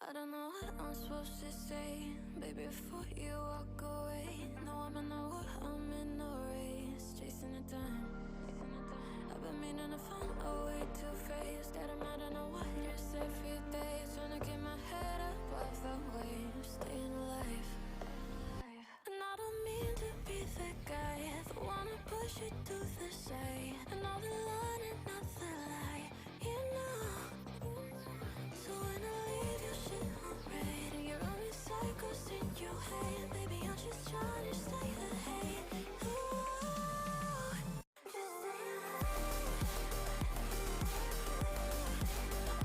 I don't know what I'm supposed to say, baby, before you walk away. No, I'm in the war, I'm in the race, chasing the time. I've been meaning to find a way to face that I'm not in a just every day, trying to keep my head above the waves, staying alive. And I don't mean to be the guy that wanna push you to the side, and all the line and not the lie, you know. So when I leave your shit on red and you're running cycles in your head, baby, I'm just trying to stay ahead. Ooh, just stay alive.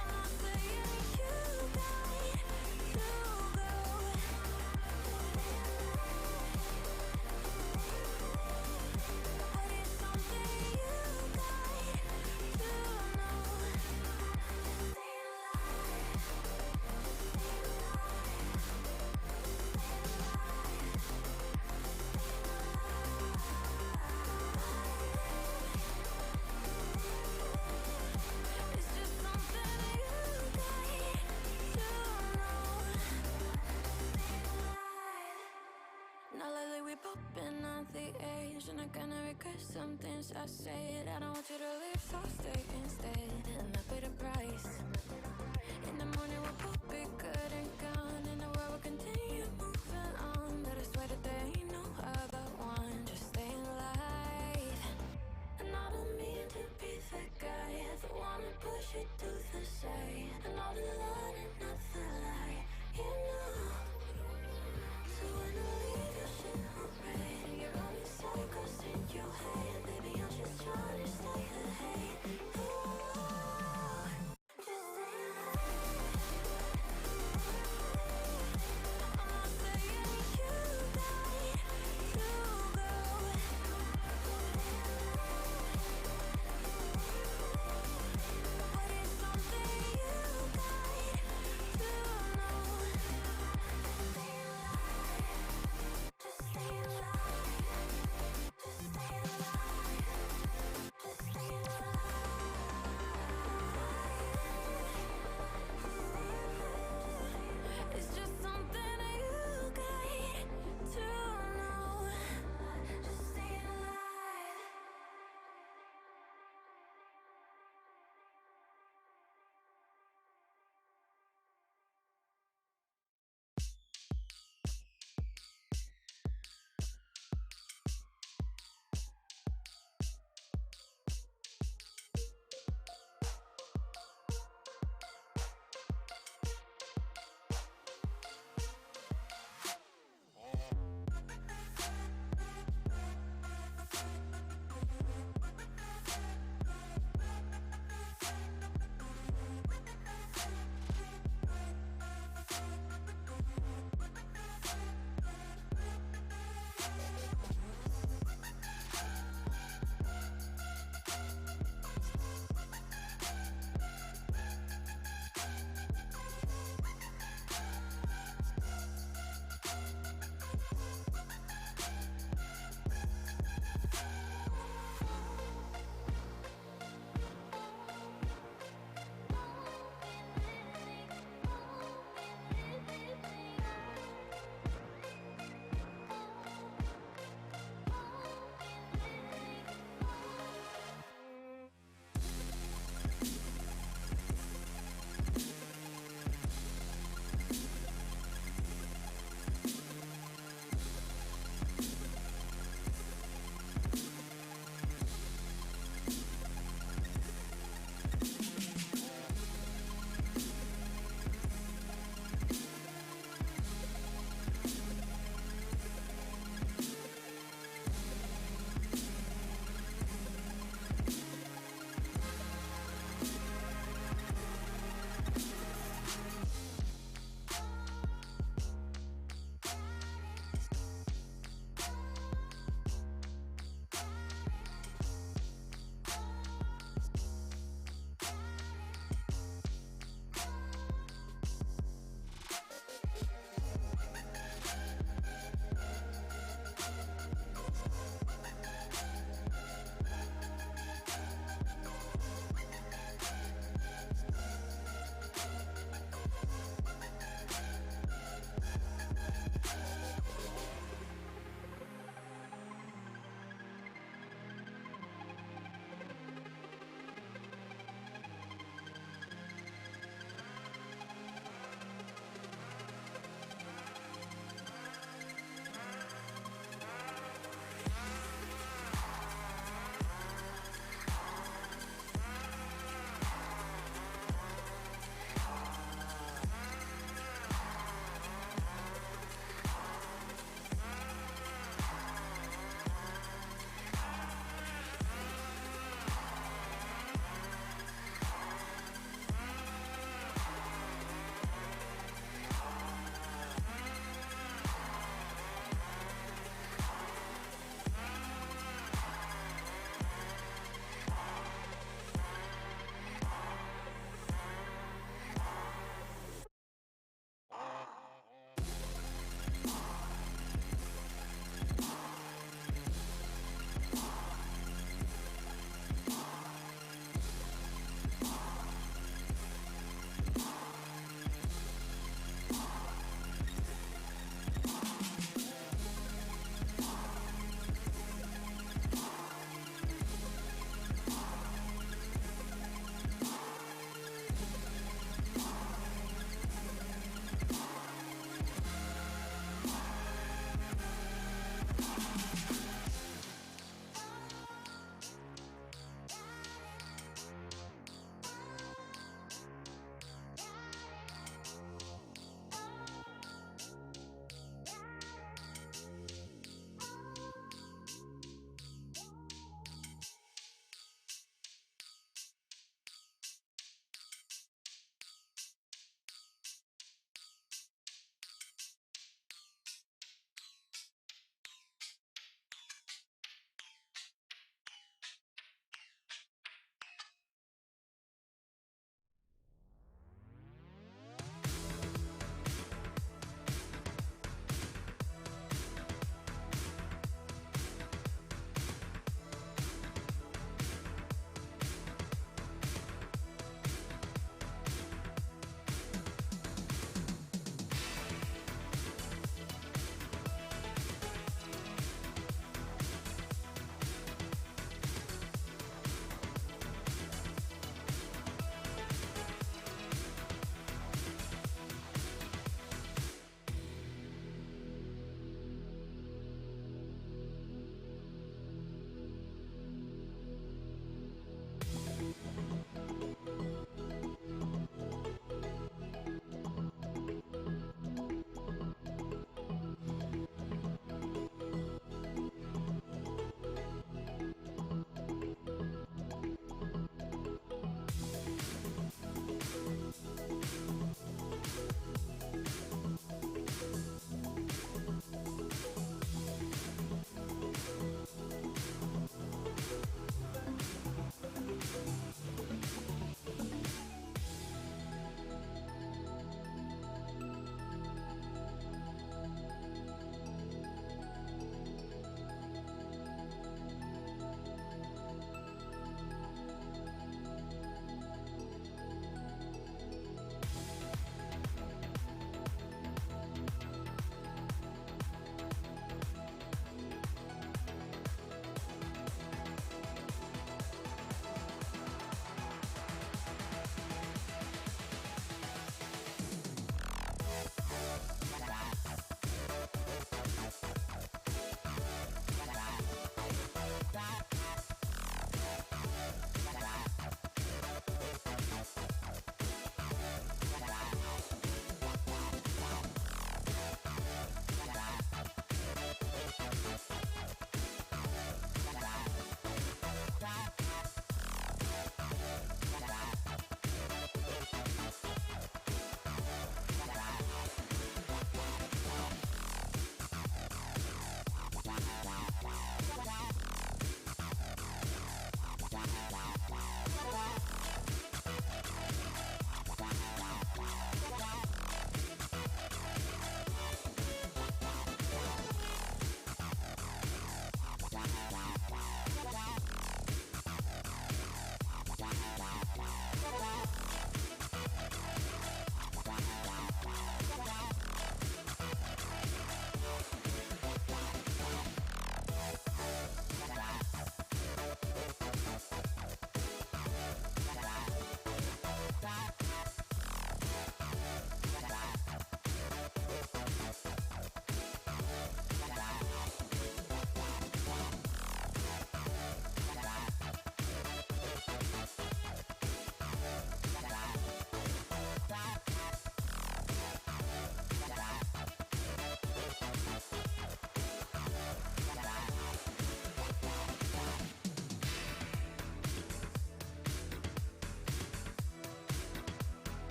I'm not saying you got to go. But it's something you got to know. Stay alive. It's just something you got to know. Now lately we popping out the age, and I'm gonna regret some things I said. I don't want you to leave, so stay instead, and I pay the price. In the morning we'll both be good and gone, and the world will continue moving on. But I swear that there ain't no other one, just staying alive. And I don't mean to be the guy that wanna push you to the side, and all the line and not the lie, you know. So when I leave your shit on red and you're running cycles in your head, baby, I'm just trying to stay ahead. Ooh, just stay alive. I'm not saying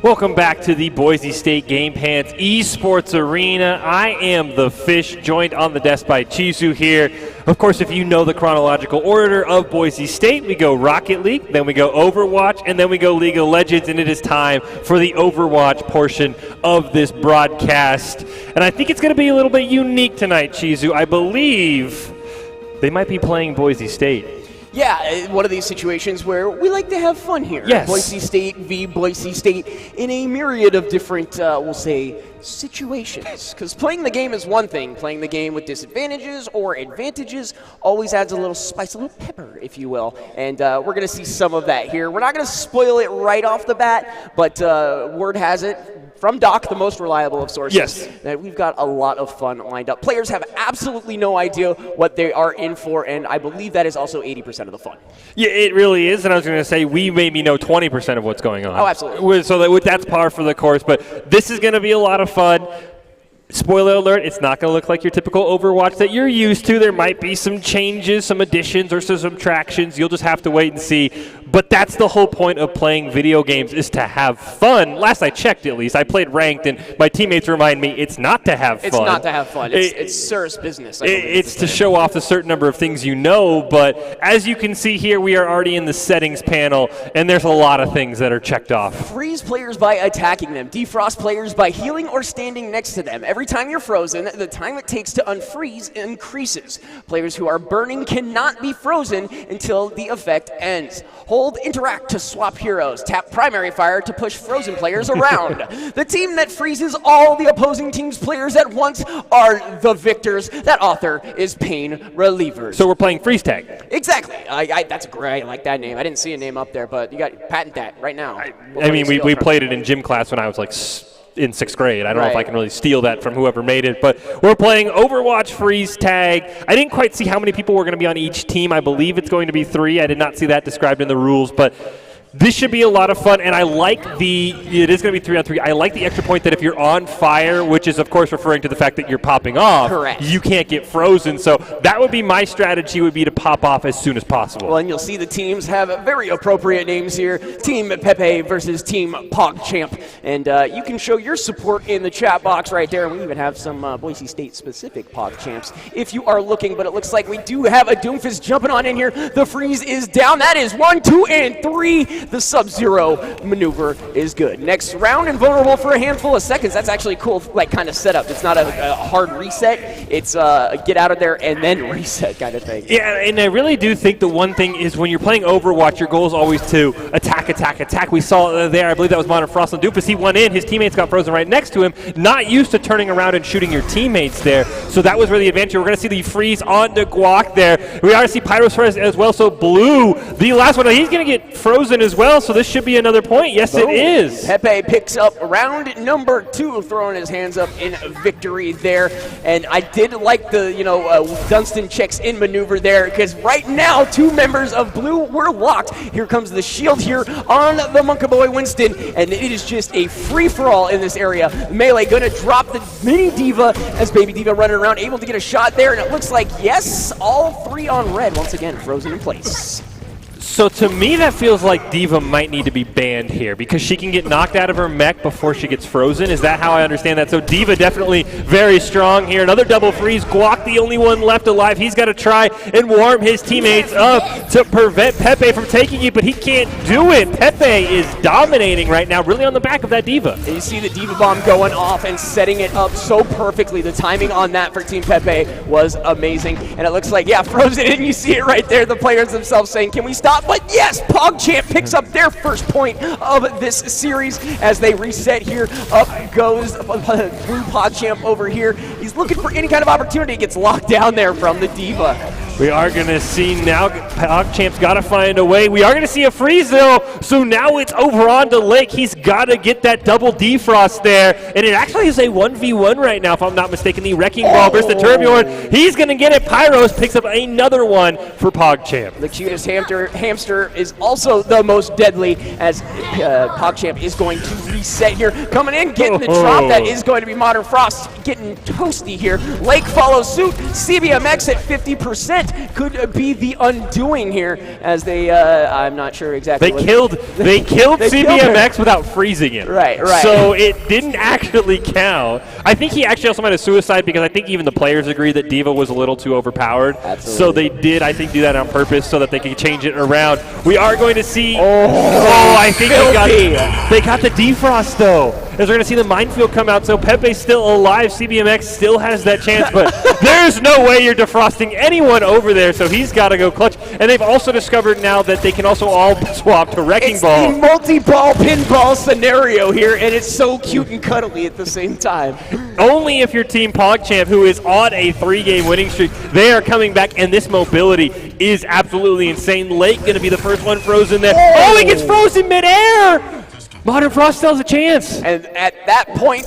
Welcome back to the Boise State Game Pants Esports Arena. I am the Fish, joined on the desk by Chizu here. Of course, if you know the chronological order of Boise State, we go Rocket League, then we go Overwatch, and then we go League of Legends, and it is time for the Overwatch portion of this broadcast. And I think it's going to be a little bit unique tonight, Chizu. I believe they might be playing Boise State. Yeah, one of these situations where we like to have fun here. Yes. Boise State v. Boise State in a myriad of different, we'll say, situations. Because playing the game is one thing. Playing the game with disadvantages or advantages always adds a little spice, a little pepper, if you will. And we're going to see some of that here. We're not going to spoil it right off the bat, but word has it, from Doc, the most reliable of sources, yes, that we've got a lot of fun lined up. Players have absolutely no idea what they are in for, and I believe that is also 80% of the fun. Yeah, it really is, and I was going to say we maybe know 20% of what's going on. Oh, absolutely. So that's par for the course, but this is going to be a lot of fun. Spoiler alert, it's not going to look like your typical Overwatch that you're used to. There might be some changes, some additions, or some subtractions. You'll just have to wait and see. But that's the whole point of playing video games, is to have fun. Last I checked, at least, I played ranked, and my teammates remind me it's not to have fun. It's not to have fun. It's serious business. It's to show off a certain number of things you know, but as you can see here, we are already in the settings panel, and there's a lot of things that are checked off. Freeze players by attacking them. Defrost players by healing or standing next to them. Every Every time you're frozen, the time it takes to unfreeze increases. Players who are burning cannot be frozen until the effect ends. Hold interact to swap heroes. Tap primary fire to push frozen players around. The team that freezes all the opposing team's players at once are the victors. That author is Pain Relievers. So we're playing freeze tag. Exactly. That's great. I like that name. I didn't see a name up there, but you got patent that right now. I mean, we played it in gym class when I was like in 6th grade. I don't know if I can really steal that from whoever made it, but we're playing Overwatch freeze tag. I didn't quite see how many people were going to be on each team. I believe it's going to be 3. I did not see that described in the rules, but this should be a lot of fun, and I like it is going to be 3-on-3. I like the extra point that if you're on fire, which is, of course, referring to the fact that you're popping off, correct, you can't get frozen. So that would be my strategy, would be to pop off as soon as possible. Well, and you'll see the teams have very appropriate names here. Team Pepe versus Team PogChamp. And you can show your support in the chat box right there. And we even have some Boise State-specific PogChamps if you are looking. But it looks like we do have a Doomfist jumping on in here. The freeze is down. That is 1, 2, and 3. The Sub-Zero maneuver is good. Next round, invulnerable for a handful of seconds. That's actually cool, like, kind of setup. It's not a hard reset. It's get out of there and then reset kind of thing. Yeah, and I really do think the one thing is when you're playing Overwatch, your goal is always to attack, attack, attack. We saw there, I believe that was Modern Frost and Doofus. He went in, his teammates got frozen right next to him, not used to turning around and shooting your teammates there. So that was really the advantage. We're going to see the freeze on the Guac there. We already see Pyros as well, so Blue, the last one, he's going to get frozen as well, so this should be another point. Yes, boom. It is. Pepe picks up round number 2, throwing his hands up in victory there. And I did like the, Dunstan checks in maneuver there, because right now 2 members of Blue were locked. Here comes the shield here on the Monkaboy Winston, and it is just a free-for-all in this area. Melee gonna drop the mini D.Va as Baby D.Va running around, able to get a shot there, and it looks like, yes, all 3 on red, once again, frozen in place. So to me, that feels like D.Va might need to be banned here because she can get knocked out of her mech before she gets frozen. Is that how I understand that? So D.Va definitely very strong here. Another double freeze. Guac, the only one left alive. He's got to try and warm his teammates up to prevent Pepe from taking it, but he can't do it. Pepe is dominating right now, really on the back of that D.Va. And you see the D.Va bomb going off and setting it up so perfectly. The timing on that for Team Pepe was amazing. And it looks like, yeah, frozen in. You see it right there. The players themselves saying, can we stop? But yes, PogChamp picks up their first point of this series as they reset here. Up goes Blue PogChamp over here. He's looking for any kind of opportunity. Gets locked down there from the D.Va. We are going to see now PogChamp's got to find a way. We are going to see a freeze, though. So now it's over on to Lake. He's got to get that double defrost there. And it actually is a 1v1 right now, if I'm not mistaken. The Wrecking Ball versus the Tourbillon. He's going to get it. Pyros picks up another one for PogChamp. The cutest hamster is also the most deadly as PogChamp is going to reset here. Coming in, getting the drop. That is going to be Modern Frost getting toasty here. Lake follows suit. CBMX at 50%. Could be the undoing here as they, I'm not sure exactly. They killed CBMX without freezing him. Right. So it didn't actually count. I think he actually also might have suicide because I think even the players agreed that D.Va was a little too overpowered. Absolutely. So they did, I think, do that on purpose so that they could change it around. We are going to see. I think they got the defrost though. As we're going to see the minefield come out, so Pepe's still alive. CBMX still has that chance, but there's no way you're defrosting anyone over there, so he's got to go clutch. And they've also discovered now that they can also all swap to Wrecking Ball. It's the multi-ball pinball scenario here, and it's so cute and cuddly at the same time. Only if your team PogChamp, who is on a 3-game winning streak, they are coming back, and this mobility is absolutely insane. Lake going to be the first one frozen there. Oh, he gets frozen midair! Modern Frost still has a chance. And at that point,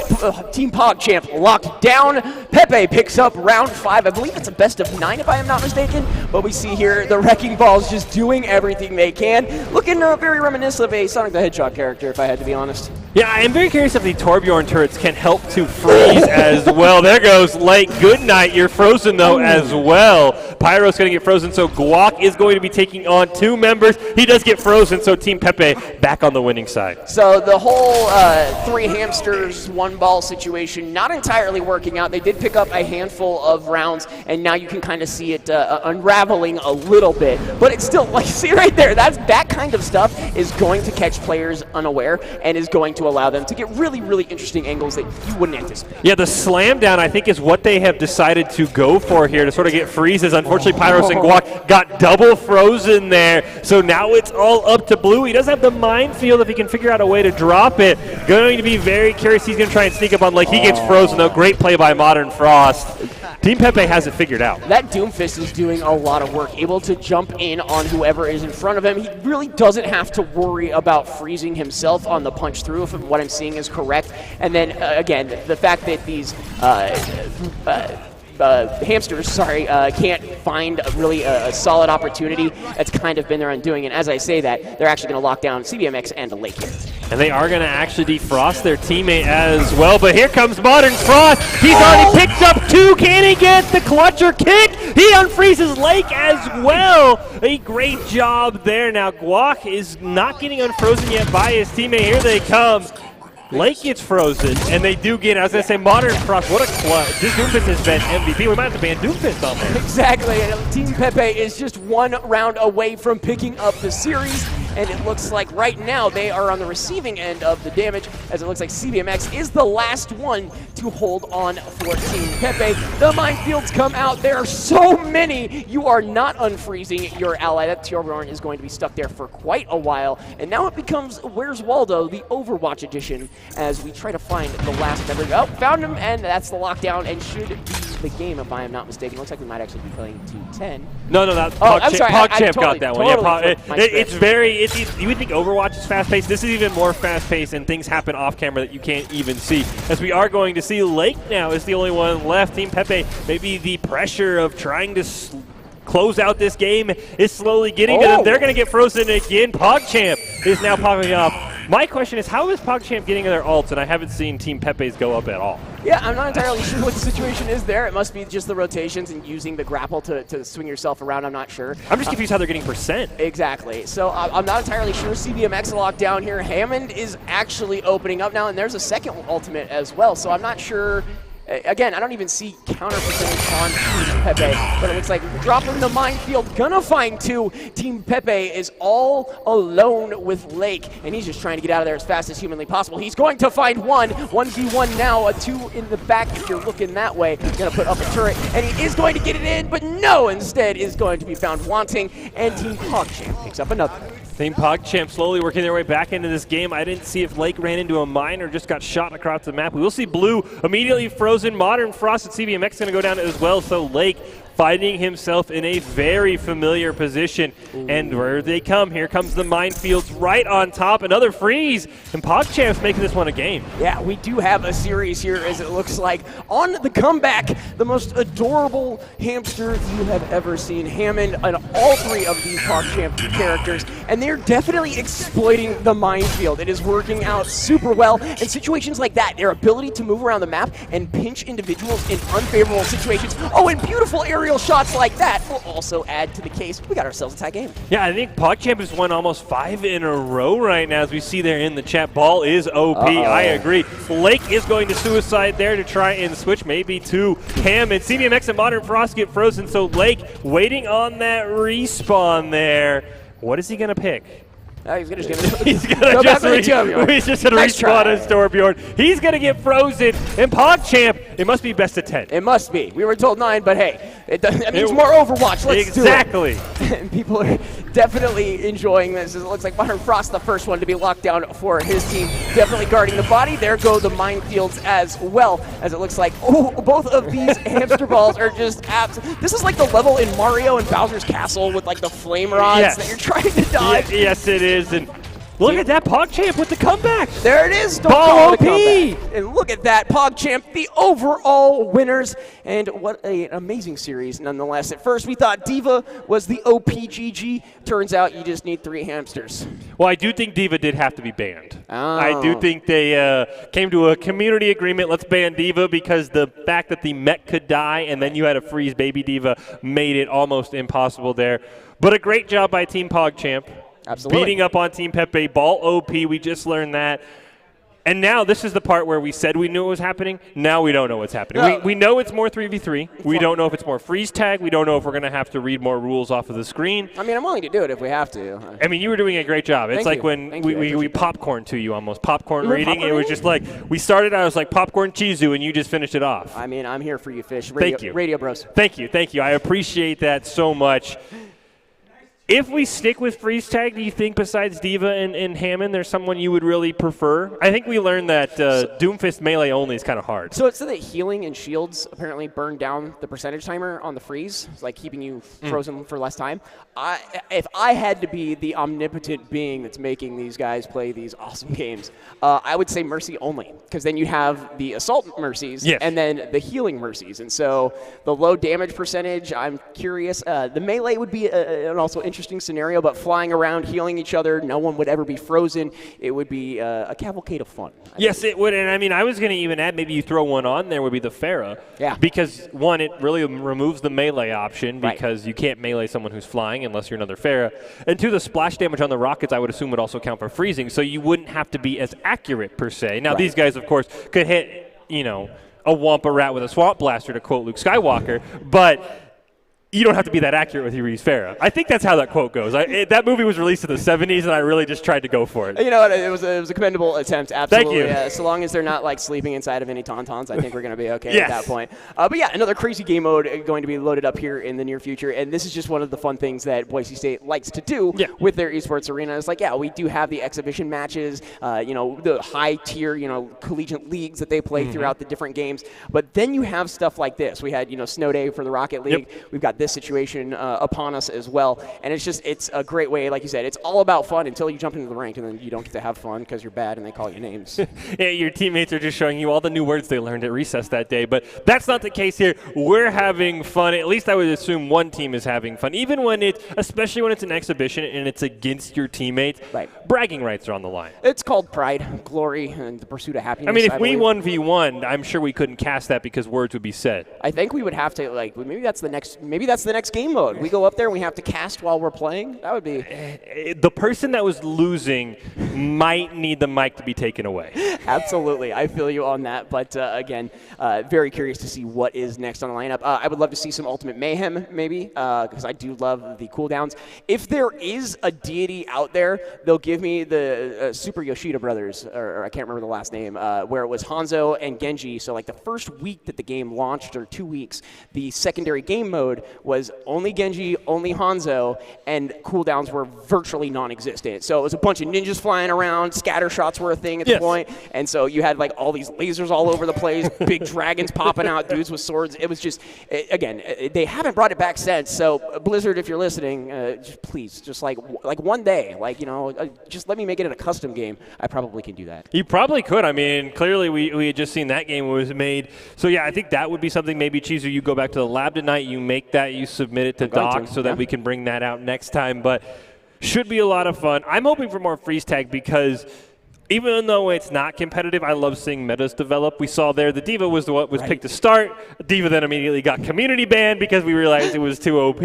Team PogChamp locked down. Pepe picks up round 5. I believe it's a best of 9 if I am not mistaken. But we see here the Wrecking Balls just doing everything they can. Looking very reminiscent of a Sonic the Hedgehog character, if I had to be honest. Yeah, I'm very curious if the Torbjorn turrets can help to freeze as well. There goes Lake. Good night. You're frozen, though, as well. Pyro's going to get frozen, so Guac is going to be taking on 2 members. He does get frozen, so Team Pepe back on the winning side. So the whole 3 hamsters, 1 ball situation, not entirely working out. They did pick up a handful of rounds, and now you can kind of see it unraveling a little bit. But it's still, like, see right there, that kind of stuff is going to catch players unaware and is going to to allow them to get really, really interesting angles that you wouldn't anticipate. Yeah, the slam down, I think, is what they have decided to go for here to sort of get freezes. Unfortunately, Pyros and Guac got double frozen there, so now it's all up to Blue. He does have the minefield if he can figure out a way to drop it. Going to be very curious. He's going to try and sneak up on Lake. He gets frozen, though. Great play by Modern Frost. Team Pepe has it figured out. That Doomfist is doing a lot of work, able to jump in on whoever is in front of him. He really doesn't have to worry about freezing himself on the punch through, if what I'm seeing is correct. And then, again, the fact that these hamsters, can't find really a solid opportunity, that's kind of been their undoing. And as I say that, they're actually going to lock down CBMX and the Lake here. And they are going to actually defrost their teammate as well. But here comes Modern Frost. He's already picked up 2. Can he get the clutcher kick? He unfreezes Lake as well. A great job there. Now Guac is not getting unfrozen yet by his teammate. Here they come. Lake gets frozen, and they do get, I was going to say, Modern Frost, what a clutch. This Doomfist has been MVP. We might have to ban Doomfist on there. Exactly. Team Pepe is just 1 round away from picking up the series, and it looks like right now they are on the receiving end of the damage, as it looks like CBMX is the last one to hold on for Team Pepe. The minefields come out. There are so many. You are not unfreezing your ally. That Torbjorn is going to be stuck there for quite a while, and now it becomes Where's Waldo, the Overwatch edition, as we try to find the last member. Oh, found him, and that's the lockdown, and should be the game, if I am not mistaken. Looks like we might actually be playing 2-10. No, that's PogChamp got that one. Yeah, you would think Overwatch is fast-paced. This is even more fast-paced, and things happen off-camera that you can't even see. As we are going to see Lake now is the only one left. Team Pepe, maybe the pressure of trying to close out this game is slowly getting to them. They're going to get frozen again. PogChamp is now popping up. My question is, how is PogChamp getting their ults? And I haven't seen Team Pepe's go up at all. Yeah, I'm not entirely sure what the situation is there. It must be just the rotations and using the grapple to swing yourself around. I'm not sure. I'm just confused how they're getting percent. Exactly. So I'm not entirely sure. CBMX locked down here. Hammond is actually opening up now, and there's a second ultimate as well. So I'm not sure. Again, I don't even see counter percentage on Team Pepe, but it looks like dropping the minefield, gonna find 2. Team Pepe is all alone with Lake, and he's just trying to get out of there as fast as humanly possible. He's going to find 1, 1v1 now, a 2 in the back if you're looking that way. Gonna put up a turret, and he is going to get it in, but no, instead is going to be found wanting, and Team PogChamp picks up another. Team PogChamp slowly working their way back into this game. I didn't see if Lake ran into a mine or just got shot across the map. We will see Blue immediately frozen. Modern Frost and CBMX going to go down as well. So Lake finding himself in a very familiar position. And where they come, here comes the minefields right on top. Another freeze, and PogChamp's making this one a game. Yeah, we do have a series here, as it looks like. On the comeback, the most adorable hamster you have ever seen. Hammond on all 3 of these PogChamp characters, and they're definitely exploiting the minefield. It is working out super well. In situations like that, their ability to move around the map and pinch individuals in unfavorable situations. Oh, and beautiful aerial shots like that will also add to the case. We got ourselves a tie game. Yeah, I think PogChamp has won almost 5 in a row right now, as we see there in the chat. Ball is OP. I agree. Lake is going to suicide there to try and switch maybe to Ham, and CBMX and Modern Frost get frozen, so Lake waiting on that respawn there. What is he going to pick? He's going to just he's going to just respawn as Torbjorn. He's going to get frozen. And PogChamp, it must be best of 10. It must be. We were told 9, but hey, that means more Overwatch. Let's do it. And people are definitely enjoying this. It looks like Modern Frost, the first one to be locked down for his team. Definitely guarding the body. There go the minefields as well, as it looks like both of these hamster balls are just apps. This is like the level in Mario and Bowser's Castle with like the flame rods that you're trying to dodge. Yes, it is. And look at that, PogChamp with the comeback. There it is. Ball OP. And look at that, PogChamp, the overall winners. And what an amazing series, nonetheless. At first, we thought D.Va was the OPGG. Turns out you just need 3 hamsters. Well, I do think D.Va did have to be banned. I do think they came to a community agreement. Let's ban D.Va, because the fact that the mech could die and then you had to freeze baby D.Va made it almost impossible there. But a great job by Team PogChamp. Absolutely. Beating up on Team Pepe. Ball OP, we just learned that. And now this is the part where we said we knew what was happening. Now we don't know what's happening. We know it's more 3v3. We don't know if it's more freeze tag. We don't know if we're going to have to read more rules off of the screen. I mean, I'm willing to do it if we have to. I mean, you were doing a great job. It's like when we popcorn to you almost. Popcorn reading. It was just like, we started, I was like, popcorn Chizu, and you just finished it off. I mean, I'm here for you, Fish. Thank you. Radio bros. Thank you. I appreciate that so much. If we stick with freeze tag, do you think besides Diva and Hammond, there's someone you would really prefer? I think we learned that Doomfist melee only is kind of hard. So it's that healing and shields apparently burn down the percentage timer on the freeze. It's like keeping you frozen for less time. If I had to be the omnipotent being that's making these guys play these awesome games, I would say Mercy only, because then you have the Assault Mercies and then the healing Mercies. And so the low damage percentage, I'm curious. The melee would be an also interesting scenario, but flying around, healing each other, no one would ever be frozen. It would be a cavalcade of fun. Yes, it would. And I mean, I was going to even add, maybe you throw one on there would be the Pharah. Yeah. Because, one, it really removes the melee option because you can't melee someone who's flying unless you're another Pharah. And two, the splash damage on the rockets, I would assume, would also count for freezing, so you wouldn't have to be as accurate, per se. Now, these guys, of course, could hit, a Wampa Rat with a Swamp Blaster, to quote Luke Skywalker, but you don't have to be that accurate with your use Pharah. I think that's how that quote goes. That movie was released in the 70s, and I really just tried to go for it. You know what? It was a commendable attempt, absolutely. Thank you. So long as they're not, like, sleeping inside of any Tauntauns, I think we're going to be okay at that point. But, yeah, another crazy game mode going to be loaded up here in the near future, and this is just one of the fun things that Boise State likes to do with their esports arena. It's like, we do have the exhibition matches, the high-tier, collegiate leagues that they play throughout the different games, but then you have stuff like this. We had, Snow Day for the Rocket League. We've got this situation upon us as well, and it's a great way, like you said, it's all about fun until you jump into the rank, and then you don't get to have fun because you're bad and they call you names. Your teammates are just showing you all the new words they learned at recess that day, but that's not the case here. We're having fun. At least I would assume one team is having fun, even when especially when it's an exhibition and it's against your teammates. Bragging rights are on the line. It's called pride, glory, and the pursuit of happiness. I mean, if we 1v1, I'm sure we couldn't cast that because words would be said. I think we would have to, like, maybe that's the next game mode. We go up there and we have to cast while we're playing. That would be... The person that was losing might need the mic to be taken away. Absolutely. I feel you on that. But, again, very curious to see what is next on the lineup. I would love to see some Ultimate Mayhem, maybe, because I do love the cooldowns. If there is a deity out there, they'll give me the Super Yoshida brothers, or I can't remember the last name, where it was Hanzo and Genji. So, like, the first week that the game launched, or 2 weeks, the secondary game mode was only Genji, only Hanzo, and cooldowns were virtually non-existent. So it was a bunch of ninjas flying around, scatter shots were a thing at the point, and so you had like all these lasers all over the place, big dragons popping out, dudes with swords. It was just, again, they haven't brought it back since, so Blizzard, if you're listening, please, just like one day, just let me make it a custom game. I probably can do that. You probably could. I mean, clearly we had just seen that game was made. So yeah, I think that would be something. Maybe Chizu, you go back to the lab tonight, you make that, you submit it to Doc so that we can bring that out next time. But should be a lot of fun. I'm hoping for more freeze tag because even though it's not competitive, I love seeing metas develop. We saw there the Diva was what was picked to start. Diva then immediately got community banned because we realized it was too OP.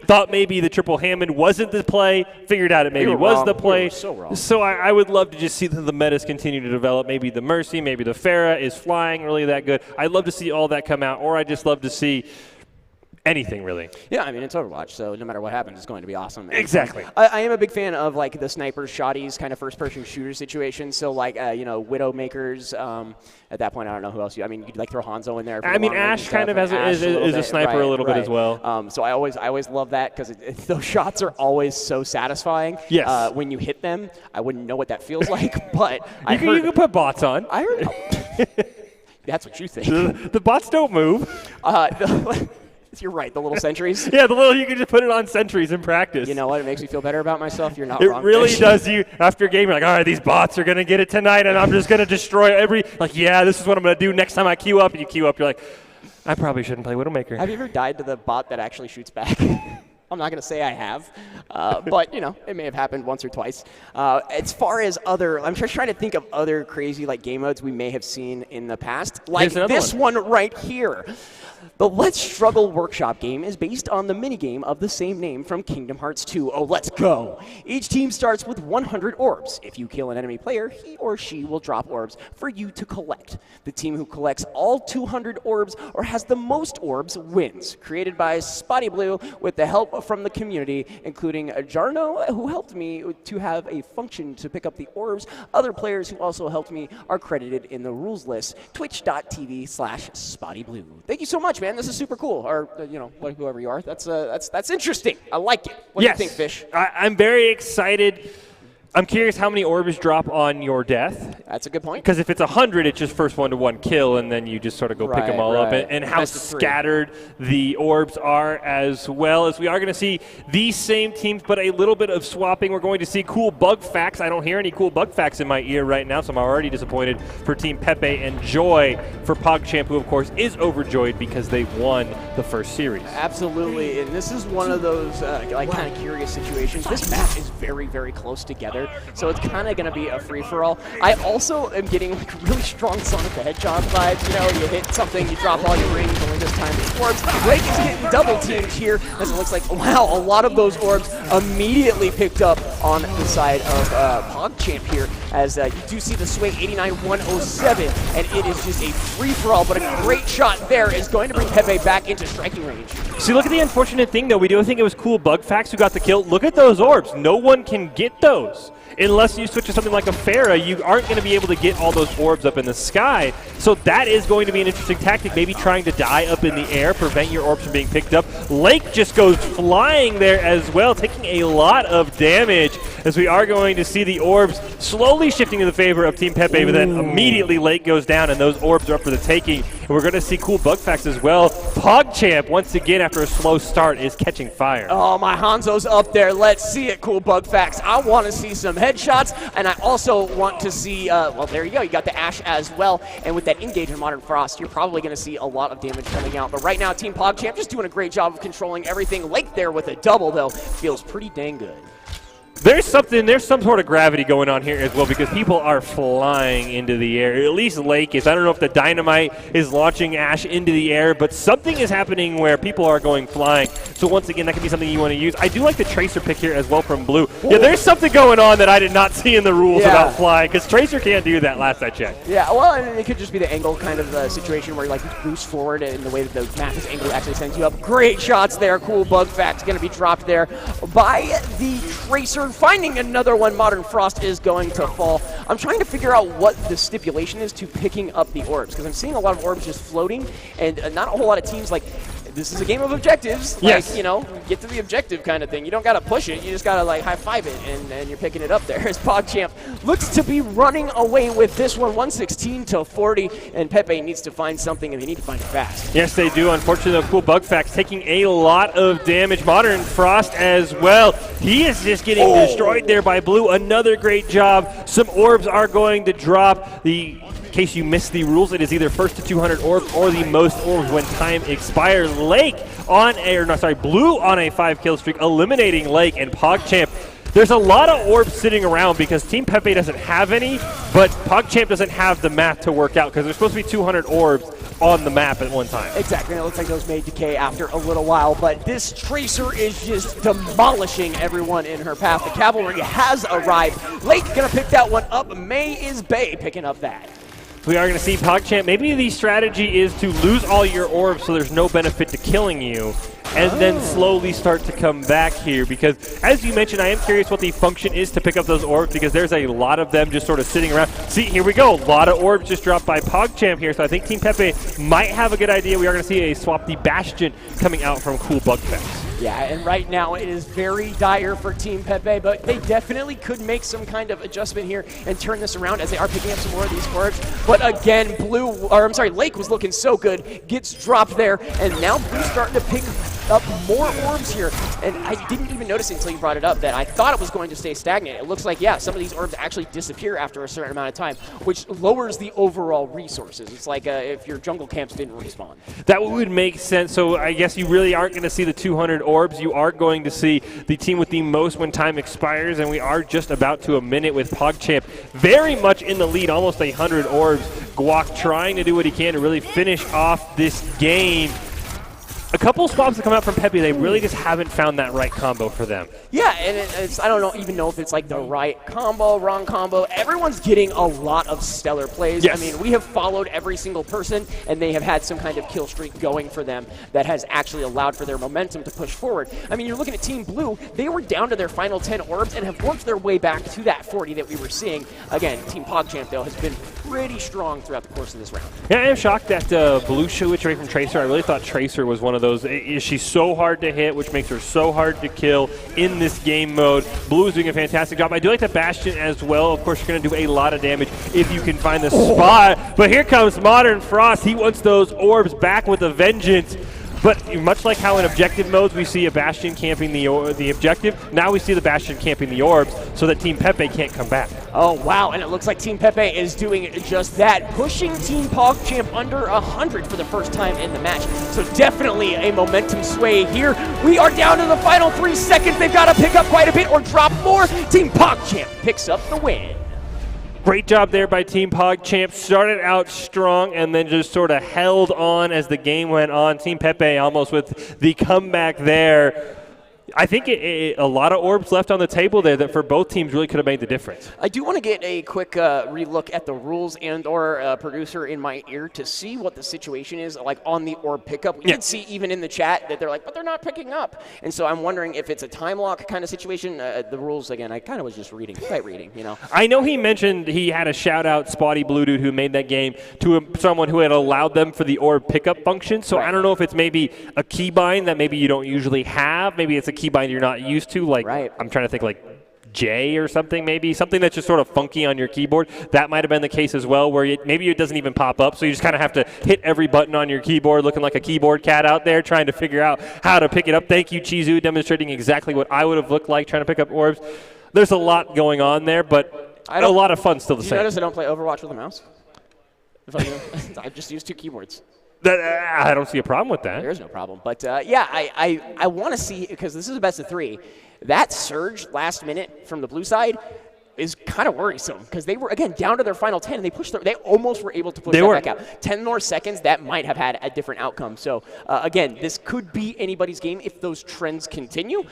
Thought maybe the triple Hammond wasn't the play. Figured out it maybe was the play. So I would love to just see the metas continue to develop. Maybe the Mercy, maybe the Pharah is flying really that good. I'd love to see all that come out, or I just love to see anything, really. Yeah, I mean, it's Overwatch, so no matter what happens, it's going to be awesome. Exactly. I am a big fan of, like, the snipers, shotties, kind of first-person shooter situation. So, like, Widowmakers, at that point, I don't know who else. You could, like, throw Hanzo in there. I mean, Ashe kind of has is a sniper a little bit as well. So I always love that because those shots are always so satisfying. Yes. When you hit them, I wouldn't know what that feels like, but you can put bots on. I heard. That's what you think. The bots don't move. You're right, the little sentries. Yeah, you can just put it on sentries in practice. You know what? It makes me feel better about myself. You're not wrong. It really does. You after a game, you're like, all right, these bots are going to get it tonight, and I'm just going to destroy this is what I'm going to do next time I queue up. And you queue up, you're like, I probably shouldn't play Widowmaker. Have you ever died to the bot that actually shoots back? I'm not going to say I have, but, you know, it may have happened once or twice. As far as other, I'm just trying to think of other crazy, like, game modes we may have seen in the past. Like this one right here. The Let's Struggle workshop game is based on the minigame of the same name from Kingdom Hearts 2. Oh, let's go! Each team starts with 100 orbs. If you kill an enemy player, he or she will drop orbs for you to collect. The team who collects all 200 orbs or has the most orbs wins. Created by Spotty Blue with the help from the community, including Jarno, who helped me to have a function to pick up the orbs. Other players who also helped me are credited in the rules list. Twitch.tv/SpottyBlue. Thank you so much, man. This is super cool. Or, you know, whoever you are. That's interesting. I like it. What do you think, Fish? I'm very excited. I'm curious how many orbs drop on your death. That's a good point. Because if it's 100, it's just first 1-to-1 kill, and then you just sort of go pick them all up. And how scattered the orbs are, as well as we are going to see these same teams, but a little bit of swapping. We're going to see cool bug facts. I don't hear any cool bug facts in my ear right now, so I'm already disappointed for Team Pepe, and joy for PogChamp, who, of course, is overjoyed because they won the first series. Absolutely, and this is one of those like kind of curious situations. This match is very, very close together. So it's kind of going to be a free-for-all. I also am getting like really strong Sonic the Hedgehog vibes. You know, you hit something, you drop all your rings, only this time it's orbs. Lake is getting double-teamed here, as it looks like, wow, a lot of those orbs immediately picked up on the side of PogChamp here, as you do see the swing 89-107, and it is just a free-for-all, but a great shot there is going to bring Pepe back into striking range. See, look at the unfortunate thing, though. We do think it was cool bug facts who got the kill. Look at those orbs. No one can get those. Unless you switch to something like a Pharah, you aren't going to be able to get all those orbs up in the sky. So that is going to be an interesting tactic, maybe trying to die up in the air, prevent your orbs from being picked up. Lake just goes flying there as well, taking a lot of damage, as we are going to see the orbs slowly shifting to the favor of Team Pepe, but then immediately Lake goes down, and those orbs are up for the taking. And we're going to see cool bug facts as well. PogChamp, once again, after a slow start, is catching fire. Oh, my Hanzo's up there. Let's see it, cool bug facts. I want to see some headshots, and I also want to see, well, there you go. You got the Ash as well, and with that engage in Modern Frost, you're probably going to see a lot of damage coming out. But right now, Team PogChamp just doing a great job of controlling everything. Lake there with a double, though, feels pretty dang good. There's some sort of gravity going on here as well, because people are flying into the air. At least Lake is. I don't know if the dynamite is launching Ash into the air, but something is happening where people are going flying. So once again, that could be something you want to use. I do like the Tracer pick here as well from Blue. Ooh. Yeah, there's something going on that I did not see in the rules about flying, because Tracer can't do that last I checked. Yeah, well, and it could just be the angle kind of situation where you like boost forward, and the way that the map is angled actually sends you up. Great shots there. Cool bug fact going to be dropped there by the Tracer. Finding another one, Modern Frost is going to fall. I'm trying to figure out what the stipulation is to picking up the orbs, because I'm seeing a lot of orbs just floating, and not a whole lot of teams like, this is a game of objectives. Yes. Like, you know, get to the objective kind of thing. You don't got to push it. You just got to, like, high-five it, and you're picking it up there. As PogChamp looks to be running away with this one, 116-40, and Pepe needs to find something, and they need to find it fast. Yes, they do. Unfortunately, the cool bug facts taking a lot of damage. Modern Frost as well. He is just getting destroyed there by Blue. Another great job. Some orbs are going to drop. In case you missed the rules, it is either first to 200 orbs or the most orbs when time expires. Lake on Blue on a 5-kill streak, eliminating Lake, and PogChamp. There's a lot of orbs sitting around because Team Pepe doesn't have any, but PogChamp doesn't have the math to work out because there's supposed to be 200 orbs on the map at one time. Exactly, and it looks like those may decay after a little while, but this Tracer is just demolishing everyone in her path. The cavalry has arrived. Lake gonna pick that one up. May is Bay picking up that. We are going to see PogChamp. Maybe the strategy is to lose all your orbs so there's no benefit to killing you, and then slowly start to come back here, because as you mentioned, I am curious what the function is to pick up those orbs, because there's a lot of them just sort of sitting around. See, here we go. A lot of orbs just dropped by PogChamp here, so I think Team Pepe might have a good idea. We are going to see a swap the Bastion coming out from cool bug facts. Yeah, and right now it is very dire for Team Pepe, but they definitely could make some kind of adjustment here and turn this around as they are picking up some more of these orbs. But again, Lake was looking so good, gets dropped there, and now Blue's starting to pick up more orbs here. And I didn't even notice it until you brought it up that I thought it was going to stay stagnant. It looks like, yeah, some of these orbs actually disappear after a certain amount of time, which lowers the overall resources. It's like if your jungle camps didn't respawn. That would make sense. So I guess you really aren't going to see the 200 orbs. You are going to see the team with the most when time expires, and we are just about to a minute with PogChamp very much in the lead, almost 100 orbs. Guac trying to do what he can to really finish off this game. A couple swaps that come out from Pepe, they really just haven't found that right combo for them. Yeah, and it's, I don't even know if it's like the right combo, wrong combo. Everyone's getting a lot of stellar plays. Yes. I mean, we have followed every single person, and they have had some kind of kill streak going for them that has actually allowed for their momentum to push forward. I mean, you're looking at Team Blue. They were down to their final 10 orbs and have worked their way back to that 40 that we were seeing. Again, Team PogChamp, though, has been pretty strong throughout the course of this round. Yeah, I am shocked that Blue switched away from Tracer. I really thought Tracer was one of those. She's so hard to hit, which makes her so hard to kill in this game mode. Blue is doing a fantastic job. I do like the Bastion as well. Of course, you're going to do a lot of damage if you can find the spot. But here comes Modern Frost. He wants those orbs back with a vengeance. But much like how in objective modes we see a Bastion camping the objective, now we see the Bastion camping the orbs so that Team Pepe can't come back. Oh, wow, and it looks like Team Pepe is doing just that, pushing Team PogChamp under 100 for the first time in the match. So definitely a momentum sway here. We are down to the final 3 seconds. They've got to pick up quite a bit or drop more. Team PogChamp picks up the win. Great job there by Team PogChamp. Started out strong and then just sort of held on as the game went on. Team Pepe almost with the comeback there. I think a lot of orbs left on the table there that for both teams really could have made the difference. I do want to get a quick relook at the rules and or producer in my ear to see what the situation is like on the orb pickup. We did see even in the chat that they're like, but they're not picking up. And so I'm wondering if it's a time lock kind of situation. The rules, again, I kind of was just reading, light reading, you know. I know he mentioned he had a shout-out Spotty Blue Dude who made that game to someone who had allowed them for the orb pickup function. So I don't know if it's maybe a keybind that maybe you don't usually have. Maybe it's a keybind you're not used to, like I'm trying to think like J or something, maybe something that's just sort of funky on your keyboard. That might have been the case as well, where maybe it doesn't even pop up, so you just kind of have to hit every button on your keyboard, looking like a keyboard cat out there trying to figure out how to pick it up. Thank you, Chizu, demonstrating exactly what I would have looked like trying to pick up orbs. There's a lot going on there, but a lot of fun still the same. You notice I don't play Overwatch with a mouse? I just use 2 keyboards. I don't see a problem with that. There is no problem. But, yeah, I want to see, because this is a best of 3, that surge last minute from the blue side is kind of worrisome because they were, again, down to their final 10, and they almost were able to push that back out. 10 more seconds, that might have had a different outcome. So, again, this could be anybody's game if those trends continue.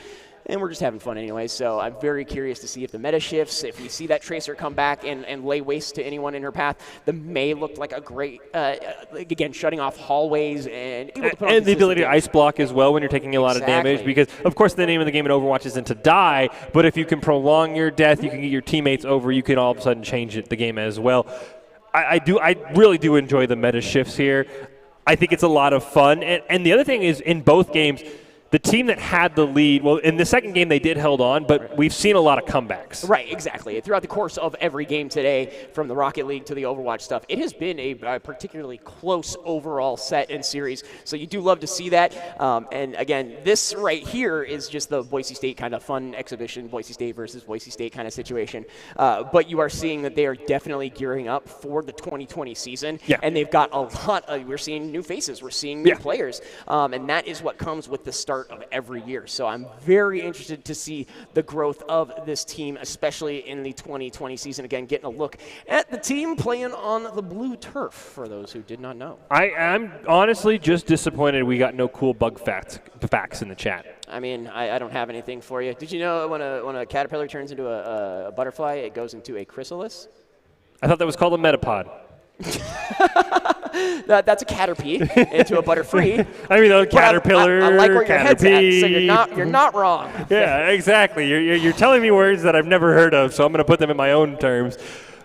And we're just having fun anyway, so I'm very curious to see if the meta shifts, if we see that Tracer come back and lay waste to anyone in her path. The Mei looked like a great, again, shutting off hallways and able to put on the ability to ice block as well when you're taking a lot of damage, because, of course, the name of the game in Overwatch isn't to die, but if you can prolong your death, you can get your teammates over, you can all of a sudden change the game as well. I really do enjoy the meta shifts here. I think it's a lot of fun, and the other thing is, in both games, the team that had the lead, well, in the second game they did held on, but we've seen a lot of comebacks. Right, exactly. Throughout the course of every game today, from the Rocket League to the Overwatch stuff, it has been a particularly close overall set and series. So you do love to see that. And again, this right here is just the Boise State kind of fun exhibition, Boise State versus Boise State kind of situation. But you are seeing that they are definitely gearing up for the 2020 season. Yeah. And they've got a lot we're seeing new faces, we're seeing new players. And that is what comes with the start of every year. So I'm very interested to see the growth of this team, especially in the 2020 season. Again, getting a look at the team playing on the blue turf, for those who did not know. I'm honestly just disappointed we got no cool bug facts in the chat. I mean, I don't have anything for you. Did you know when a caterpillar turns into a butterfly, it goes into a chrysalis? I thought that was called a metapod. That's a caterpie into a butterfree. I mean, a caterpillar. I like where your head's at, so you're not wrong. Yeah, exactly. You're telling me words that I've never heard of, so I'm going to put them in my own terms.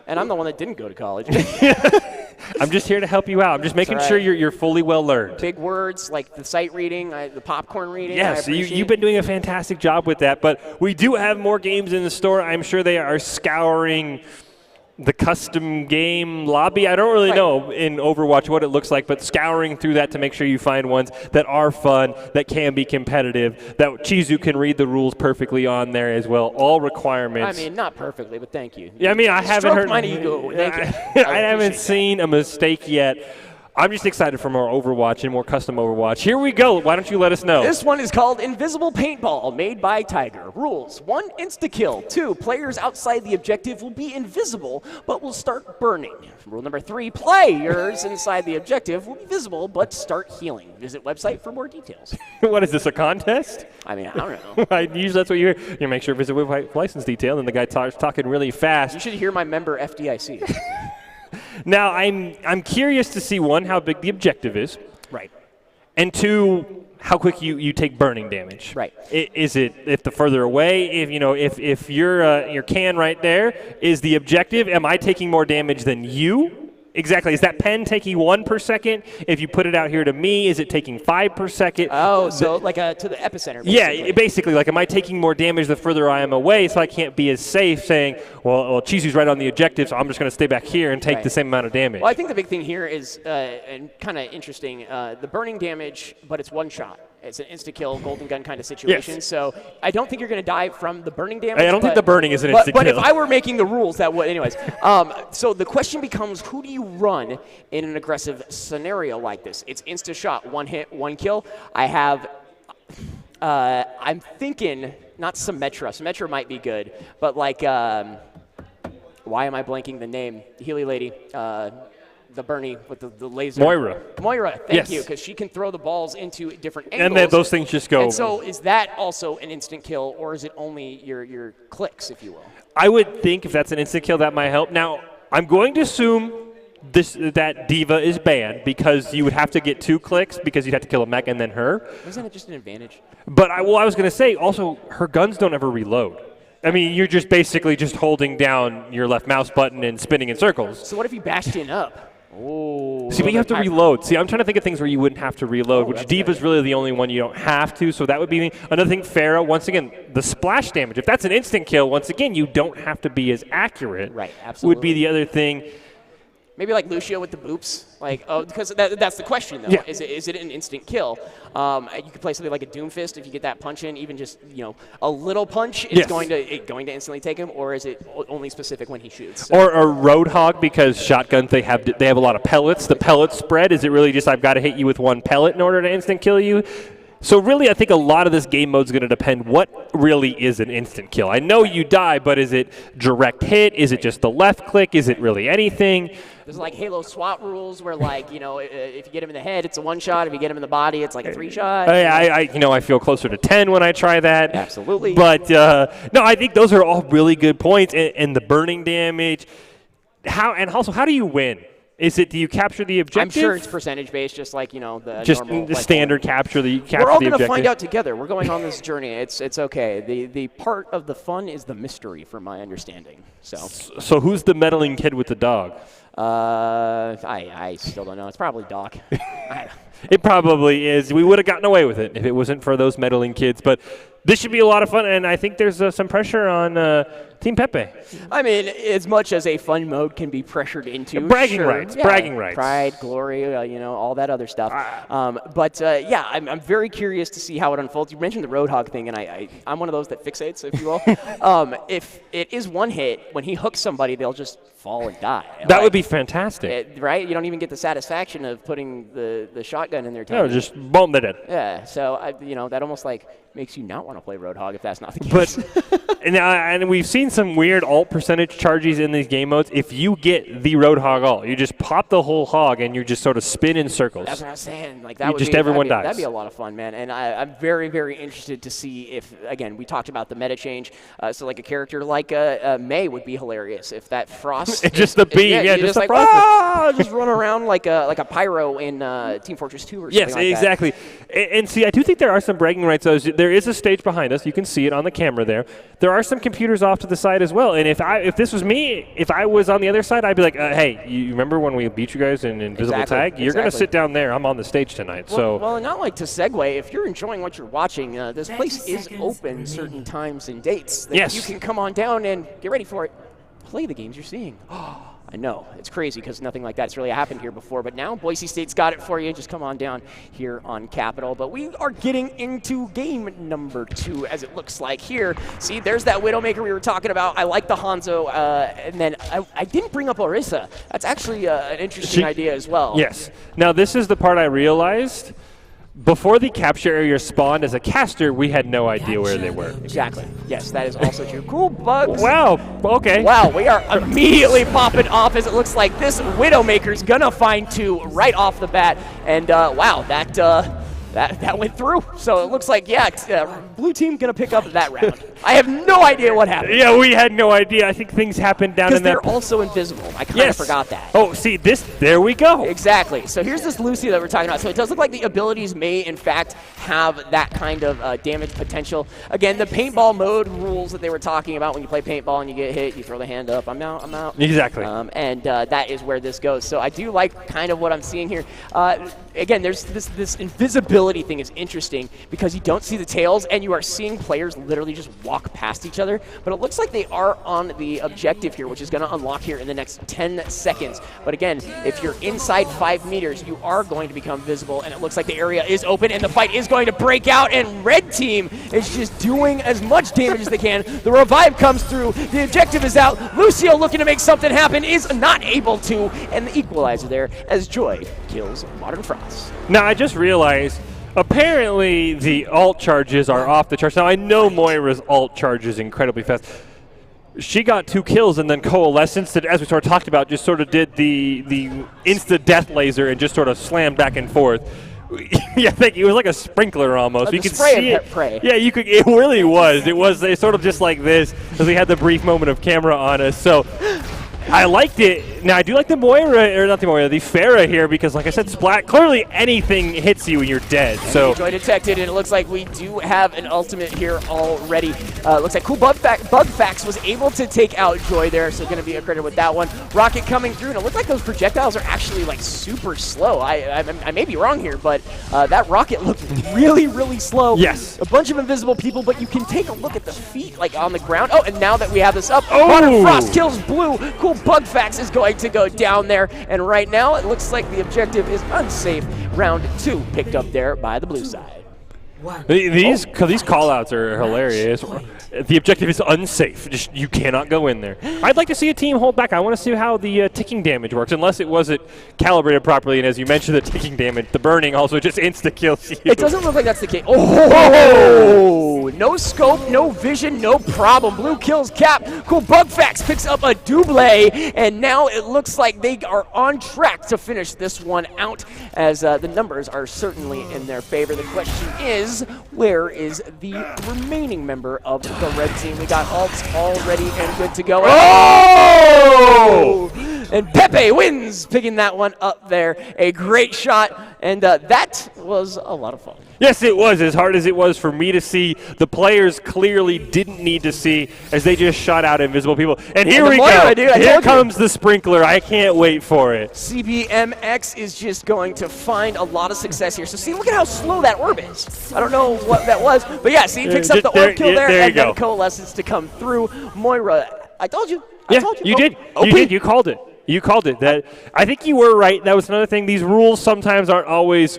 And I'm the one that didn't go to college. I'm just here to help you out. I'm just making sure you're fully well learned. Big words like the sight reading, the popcorn reading. Yes, you've been doing a fantastic job with that. But we do have more games in the store. I'm sure they are scouring the custom game lobby. I don't really know in Overwatch what it looks like, but scouring through that to make sure you find ones that are fun, that can be competitive, that Chizu can read the rules perfectly on there as well. All requirements. I mean, not perfectly, but thank you. Yeah, I mean, I haven't heard. My ego. Thank you. I haven't seen a mistake yet. I'm just excited for more Overwatch and more custom Overwatch. Here we go. Why don't you let us know? This one is called Invisible Paintball, made by Tiger. Rules: 1, insta-kill. 2, players outside the objective will be invisible, but will start burning. Rule number 3, players inside the objective will be visible, but start healing. Visit website for more details. What is this, a contest? I mean, I don't know. Usually that's what you hear. You make sure to visit website license detail, and the guy starts talking really fast. You should hear my member FDIC. Now, I'm curious to see, 1, how big the objective is. Right. And 2, how quick you take burning damage. Right. Is it if the further away, if your can right there is the objective, am I taking more damage than you? Exactly. Is that pen taking 1 per second? If you put it out here to me, is it taking 5 per second? Oh, so like to the epicenter. Basically. Yeah, basically. Like, am I taking more damage the further I am away, so I can't be as safe saying, well Chizu's right on the objective, so I'm just going to stay back here and take the same amount of damage. Well, I think the big thing here is, and kind of interesting, the burning damage, but it's one shot. It's an insta-kill, golden gun kind of situation. Yes. So I don't think you're going to die from the burning damage. I don't think the burning is an insta-kill. But if I were making the rules, that would. Anyways, so the question becomes, who do you run in an aggressive scenario like this? It's insta-shot, 1 hit, 1 kill. I have, I'm thinking, not Symmetra. Symmetra might be good, but like, why am I blanking the name? The Healy lady. The Bernie with the laser. Moira, thank you, because she can throw the balls into different angles. And then those things just go. And so is that also an instant kill, or is it only your clicks, if you will? I would think if that's an instant kill, that might help. Now, I'm going to assume that Diva is banned because you would have to get 2 clicks because you'd have to kill a mech and then her. Wasn't it just an advantage? But I was going to say, also, her guns don't ever reload. I mean, you're just basically just holding down your left mouse button and spinning in circles. So what if you Bastion up? Oh. See, but you have to reload. See, I'm trying to think of things where you wouldn't have to reload, which Diva's really the only one you don't have to, so that would be another thing. Pharah, once again, the splash damage. If that's an instant kill, once again, you don't have to be as accurate. Right, absolutely. Would be the other thing. Maybe like Lucio with the boops, because that's the question though. Yeah. Is it an instant kill? You could play something like a Doomfist if you get that punch in, even just a little punch is going to instantly take him, or is it only specific when he shoots? So. Or a Roadhog, because shotguns they have a lot of pellets. The pellet spread, is it really just I've got to hit you with 1 pellet in order to instant kill you? So really, I think a lot of this game mode is going to depend what really is an instant kill. I know you die, but is it direct hit? Is it just the left click? Is it really anything? There's like Halo SWAT rules where if you get him in the head, it's a 1-shot. If you get him in the body, it's like a 3-shot. I feel closer to 10 when I try that. Absolutely. But no, I think those are all really good points. And the burning damage. How do you win? Do you capture the objective? I'm sure it's percentage based, just like the normal, the standard capture. We're all going to find out together. We're going on this journey. It's okay. The part of the fun is the mystery, from my understanding. So who's the meddling kid with the dog? I still don't know. It's probably Doc. It probably is. We would have gotten away with it if it wasn't for those meddling kids. But this should be a lot of fun, and I think there's some pressure on Team Pepe. I mean, as much as a fun mode can be pressured into. Bragging rights. Pride, glory, all that other stuff. I'm very curious to see how it unfolds. You mentioned the Roadhog thing, and I'm one of those that fixates, if you will. If it is 1 hit, when he hooks somebody, they'll just fall and die. That would be fantastic. Right? You don't even get the satisfaction of putting the shotgun in their tummy. No, just boom, they're dead. Yeah, so that almost makes you not want to play Roadhog if that's not the case. But and we've seen some weird alt percentage charges in these game modes. If you get the Roadhog alt, you just pop the whole hog and you just sort of spin in circles. That's what I was saying. Everyone dies. That'd be a lot of fun, man. And I'm very, very interested to see if, again, we talked about the meta change. So like a character like Mei would be hilarious if that frost. Just the beam, just the frost. Just run around like a pyro in Team Fortress 2 or something like that. Yes, exactly. And see, I do think there are some bragging rights. There is a stage behind us. You can see it on the camera there. There are some computers off to the side as well. And if this was me, if I was on the other side, I'd be like, hey, you remember when we beat you guys in Invisible Tag? You're going to sit down there. I'm on the stage tonight. Well, not like to segue. If you're enjoying what you're watching, this place is open certain times and dates. Yes. You can come on down and get ready for it. play the games you're seeing. I know, it's crazy because nothing like that's really happened here before, but now Boise State's got it for you. Just come on down here on Capitol. But we are getting into game number 2, as it looks like here. See, there's that Widowmaker we were talking about. I like the Hanzo, and then I didn't bring up Orisa. That's actually an interesting idea as well. Yes. Now, this is the part I realized. Before the capture area spawned as a caster, we had no idea where they were. Exactly. Yes, that is also true. Cool bugs. Wow. Okay. Wow, we are immediately popping off as it looks like this Widowmaker's gonna find 2 right off the bat. And wow, that went through. So it looks like, yeah, blue team gonna pick up that round. I have no idea what happened. Yeah, we had no idea. I think things happened down in that. Because they're also invisible. I kind of forgot that. Oh, see, there we go. Exactly. So here's this Lucy that we're talking about. So it does look like the abilities may, in fact, have that kind of damage potential. Again, the paintball mode rules that they were talking about when you play paintball and you get hit, you throw the hand up, I'm out, I'm out. Exactly. And that is where this goes. So I do like kind of what I'm seeing here. Again, there's this invisibility thing is interesting because you don't see the tails and you are seeing players literally just walk past each other. But it looks like they are on the objective here, which is going to unlock here in the next 10 seconds. But again, if you're inside 5 meters, you are going to become visible. And it looks like the area is open and the fight is going to break out. And red team is just doing as much damage as they can. The revive comes through. The objective is out. Lucio looking to make something happen is not able to. And the equalizer there as Joy kills Modern Frost. Now, I just realized, apparently the alt charges are off the charts. Now, I know Moira's alt charges incredibly fast. She got 2 kills and then Coalescence, as we sort of talked about, just sort of did the insta-death laser and just sort of slammed back and forth. Yeah, thank you. It was like a sprinkler almost. You could see it. Prey. Yeah, you could. It really was. It was sort of just like this because we had the brief moment of camera on us. So I liked it. Now, I do like the Moira, or not the Moira, the Pharah here because, like I said, Splat, clearly anything hits you and you're dead. So Joy detected, and it looks like we do have an ultimate here already. Looks like Cool Bugfax was able to take out Joy there, so going to be a credit with that one. Rocket coming through, and it looks like those projectiles are actually, like, super slow. I may be wrong here, but that rocket looked really, really slow. Yes. A bunch of invisible people, but you can take a look at the feet, like, on the ground. Oh, and now that we have this up, Oh! Frost kills Blue. Cool Bugfax is going to go down there, and right now it looks like the objective is unsafe. Round 2 picked up there by the blue side. These call-outs are hilarious. The objective is unsafe. Just you cannot go in there. I'd like to see a team hold back. I want to see how the ticking damage works, unless it wasn't calibrated properly. And as you mentioned, the ticking damage, the burning also just insta-kills you. It doesn't look like that's the case. Oh! No scope, no vision, no problem. Blue kills Cap. Cool Bugfax picks up a double, and now it looks like they are on track to finish this one out, as the numbers are certainly in their favor. The question is, where is the remaining member of the red team? We got ults already and good to go. Oh! And Pepe wins, picking that one up there. A great shot, and that was a lot of fun. Yes, it was. As hard as it was for me to see, the players clearly didn't need to see as they just shot out invisible people. And here we go. Here comes the sprinkler. I can't wait for it. CBMX is just going to find a lot of success here. So see, look at how slow that orb is. I don't know what that was, but yeah, see, he picks up the orb kill there and then Coalescence to come through. Moira, I told you. I told you. You did. You did. You called it. You called it. That I think you were right. That was another thing. These rules sometimes aren't always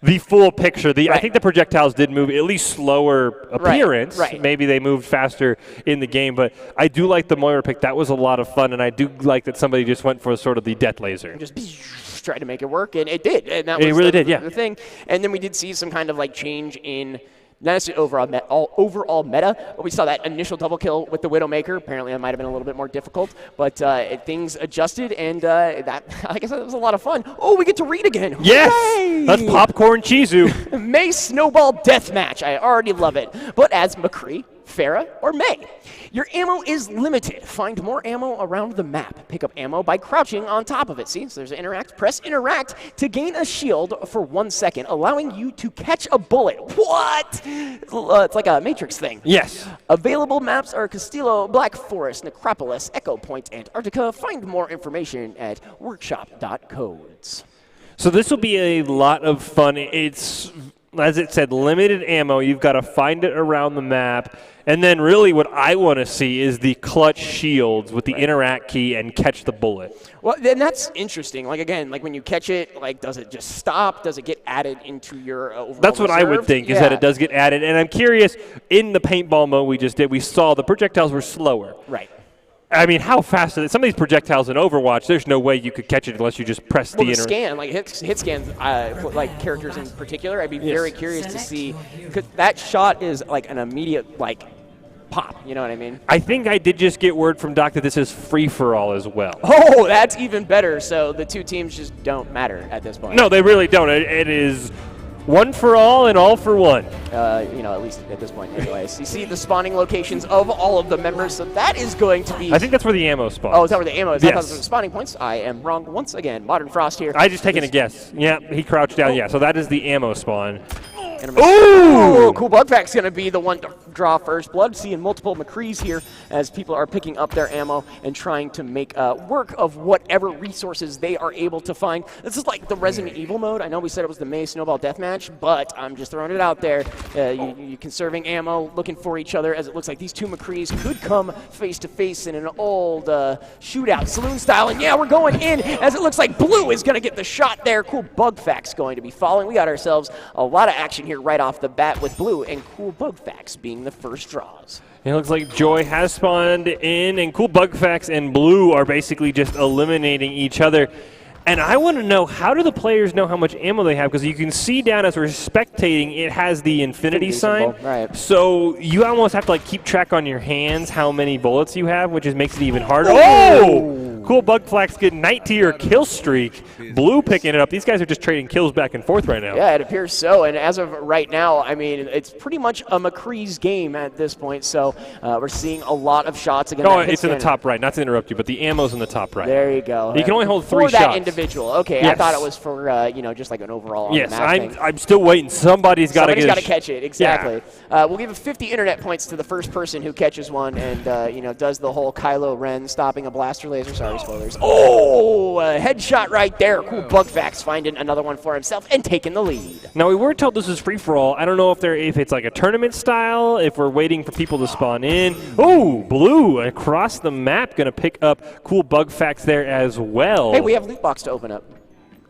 the full picture. I think the projectiles did move at least slower appearance. Right. Maybe they moved faster in the game, but I do like the Moira pick. That was a lot of fun, and I do like that somebody just went for sort of the death laser. Just tried to make it work, and it did. And that was it really did, yeah. The thing. And then we did see some kind of like change in not necessarily overall meta, but we saw that initial double kill with the Widowmaker. Apparently that might have been a little bit more difficult, but things adjusted, and that, like I said, it was a lot of fun. Oh, we get to read again. Yes! Hooray! That's Popcorn Chizu. May Snowball Deathmatch. I already love it. But as McCree, Pharah, or May. Your ammo is limited. Find more ammo around the map. Pick up ammo by crouching on top of it. See, so there's interact. Press interact to gain a shield for 1 second, allowing you to catch a bullet. What? It's like a Matrix thing. Yes. Available maps are Castillo, Black Forest, Necropolis, Echo Point, Antarctica. Find more information at workshop.codes. So this will be a lot of fun. It's as it said, limited ammo. You've got to find it around the map. And then really what I want to see is the clutch shields with the interact key and catch the bullet. Well, then that's interesting. Like, again, like when you catch it, like, does it just stop? Does it get added into your overall That's what reserve? I would think, is that it does get added. And I'm curious, in the paintball mode we just did, we saw the projectiles were slower. Right. I mean, how fast are they? Some of these projectiles in Overwatch, there's no way you could catch it unless you just press the scan, like hit scans, like characters in particular, I'd be very curious to see, because that shot is like an immediate, like, pop, you know what I mean? I think I did just get word from Doc that this is free-for-all as well. Oh, that's even better. So the two teams just don't matter at this point. No, they really don't. It is one for all and all for one. You know, at least at this point anyways. You see the spawning locations of all of the members, so that is going to be... I think that's where the ammo spawns. Oh, is that where the ammo is? Yes. I thought it was the spawning points. I am wrong once again. Modern Frost here. I just taken a guess. Yeah, he crouched down. Yeah, so that is the ammo spawn. Ooh! Cool Bugpack's going to be the one to draw first blood. Seeing multiple McCrees here as people are picking up their ammo and trying to make work of whatever resources they are able to find. This is like the Resident Evil mode. I know we said it was the May Snowball Deathmatch, but I'm just throwing it out there. You conserving ammo, looking for each other, as it looks like these two McCrees could come face to face in an old shootout, saloon style. And yeah, we're going in as it looks like Blue is going to get the shot there. Cool Bugfax going to be following. We got ourselves a lot of action here right off the bat with Blue and Cool Bugfax being the first draws. It looks like Joy has spawned in, and Cool Bugfax and Blue are basically just eliminating each other. And I want to know, how do the players know how much ammo they have? Because you can see down as we're spectating, it has the infinity sign. Right. So you almost have to like keep track on your hands how many bullets you have, which makes it even harder. Oh! Cool Bugflax getting night-tier kill streak. Blue picking it up. These guys are just trading kills back and forth right now. Yeah, it appears so. And as of right now, I mean, it's pretty much a McCree's game at this point. So we're seeing a lot of shots again. Oh, it's in the top right. Not to interrupt you, but the ammo's in the top right. There you go. You can only hold 3 for shots. That individual. Okay, yes. I thought it was for you know, just like an overall on yes, the map thing. I'm still waiting. Somebody's got to catch it. Exactly. Yeah. We'll give 50 internet points to the first person who catches one and you know, does the whole Kylo Ren stopping a blaster laser. Sorry, spoilers. Oh, a headshot right there. Cool Bugfax finding another one for himself and taking the lead. Now, we were told this is free-for-all. I don't know if it's like a tournament style, if we're waiting for people to spawn in. Oh, Blue across the map going to pick up Cool Bugfax there as well. Hey, we have loot box to open up.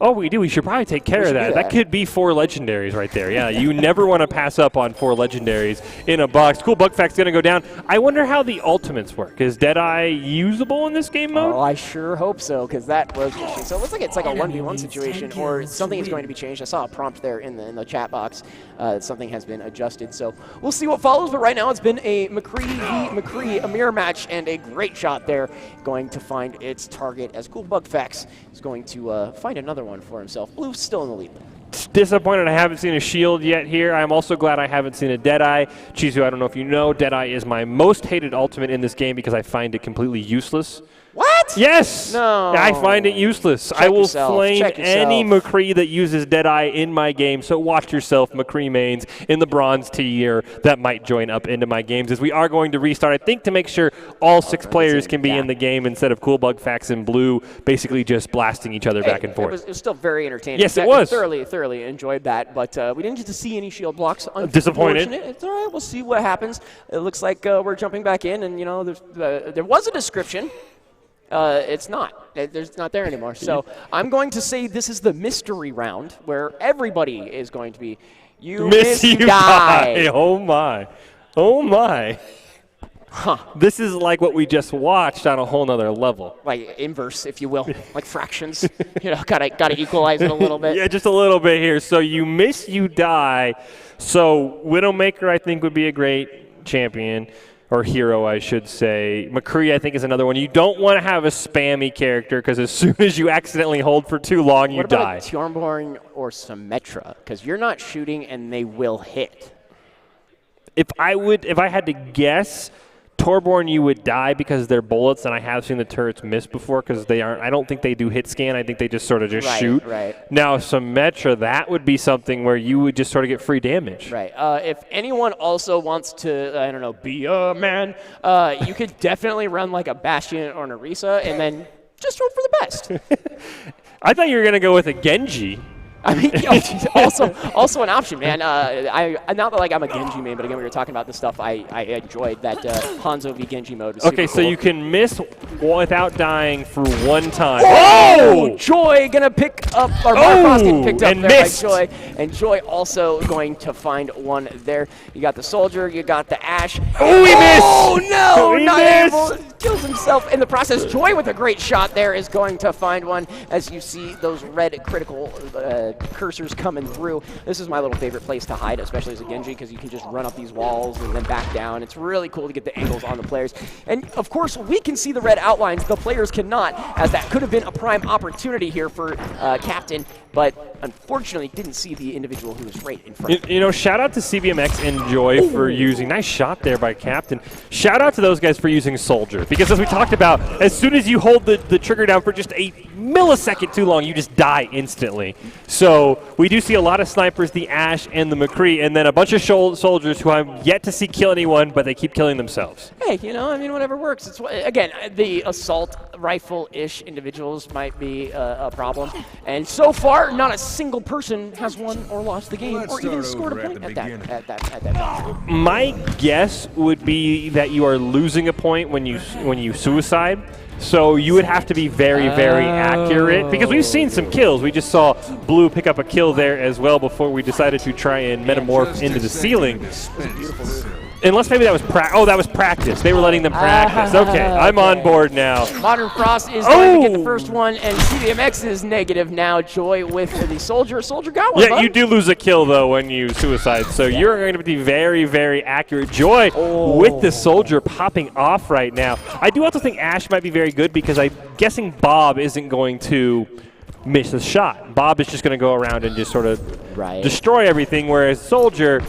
Oh, we do. We should probably take care of that. That could be 4 legendaries right there. Yeah, you never want to pass up on 4 legendaries in a box. Cool Bugfax going to go down. I wonder how the ultimates work. Is Deadeye usable in this game mode? Oh, I sure hope so, because that was interesting. So it looks like it's like a 1v1 situation, or something is going to be changed. I saw a prompt there in the chat box. Something has been adjusted. So we'll see what follows, but right now it's been a McCree v. McCree, a mirror match, and a great shot there going to find its target as Cool Bugfax is going to find another one for himself. Blue's still in the lead. Disappointed I haven't seen a shield yet here. I'm also glad I haven't seen a Deadeye. Chizu, I don't know if you know, Deadeye is my most hated ultimate in this game because I find it completely useless. What? Yes! No. I find it useless. I will flame any McCree that uses Deadeye in my game, so watch yourself, McCree mains in the bronze tier that might join up into my games as we are going to restart, I think, to make sure all 6 players can be in the game instead of Cool Bugfax and Blue basically just blasting each other back and forth. It was still very entertaining. Yes, it was. Thoroughly enjoyed that, but we didn't get to see any shield blocks. Disappointed. It's all right. We'll see what happens. It looks like we're jumping back in, and, you know, there was a description. It's not. There's not there anymore. So I'm going to say this is the mystery round where everybody is going to be you miss, you die. Oh, my. Oh, my. Huh. This is like what we just watched on a whole nother level. Like inverse, if you will, like fractions. You know, gotta equalize it a little bit. Yeah, just a little bit here. So you miss, you die. So Widowmaker, I think, would be a great champion. Or hero, I should say. McCree, I think, is another one. You don't want to have a spammy character because as soon as you accidentally hold for too long, you die. What about Tjornborn or Symmetra? Because you're not shooting and they will hit. If I had to guess, Torborn, you would die because they're bullets, and I have seen the turrets miss before because they aren't. I don't think they do hit scan. I think they just sort of shoot. Right. Now, Symmetra, that would be something where you would just sort of get free damage. Right. If anyone also wants to, I don't know, be a man, you could definitely run like a Bastion or an Orisa, and then just hope for the best. I thought you were going to go with a Genji. I mean, also an option, man. I not that like I'm a Genji main, but again, we were talking about this stuff. I enjoyed that Hanzo v Genji mode. Was Okay, super so cool. you can miss without dying for one time. Oh! Joy gonna pick up, or Marcos getting picked up and there missed. by Joy, and Joy also going to find one there. You got the Soldier, you got the Ashe. Oh, he missed! Oh no, He not missed! able. Kills himself in the process. Joy with a great shot there is going to find one as you see those red critical cursors coming through. This is my little favorite place to hide, especially as a Genji, because you can just run up these walls and then back down. It's really cool to get the angles on the players. And of course, we can see the red outlines. The players cannot, as that could have been a prime opportunity here for Captain, but unfortunately didn't see the individual who was right in front of him. You know, shout out to CBMX and Joy for using, nice shot there by Captain. Shout out to those guys for using Soldier, because as we talked about, as soon as you hold the trigger down for just a millisecond too long, you just die instantly. So we do see a lot of snipers, the Ashe and the McCree, and then a bunch of soldiers who I'm yet to see kill anyone, but they keep killing themselves. Hey, you know, I mean, whatever works. It's again, the assault rifle-ish individuals might be a problem, and so far, not a single person has won or lost the game, or even scored a point at that time. My guess would be that you are losing a point when you suicide. So you would have to be very, very accurate, because we've seen some kills. We just saw Blue pick up a kill there as well before we decided to try and metamorph into the ceiling. Unless maybe that was that was practice. They were letting them practice. Okay, I'm on board now. Modern Frost is going to get the first one, and CDMX is negative now. Joy with the Soldier. Soldier got one. Yeah, you do lose a kill, though, when you suicide. So you're going to be very, very accurate. Joy with the Soldier popping off right now. I do also think Ashe might be very good, because I'm guessing Bob isn't going to miss a shot. Bob is just going to go around and just sort of destroy everything, whereas Soldier,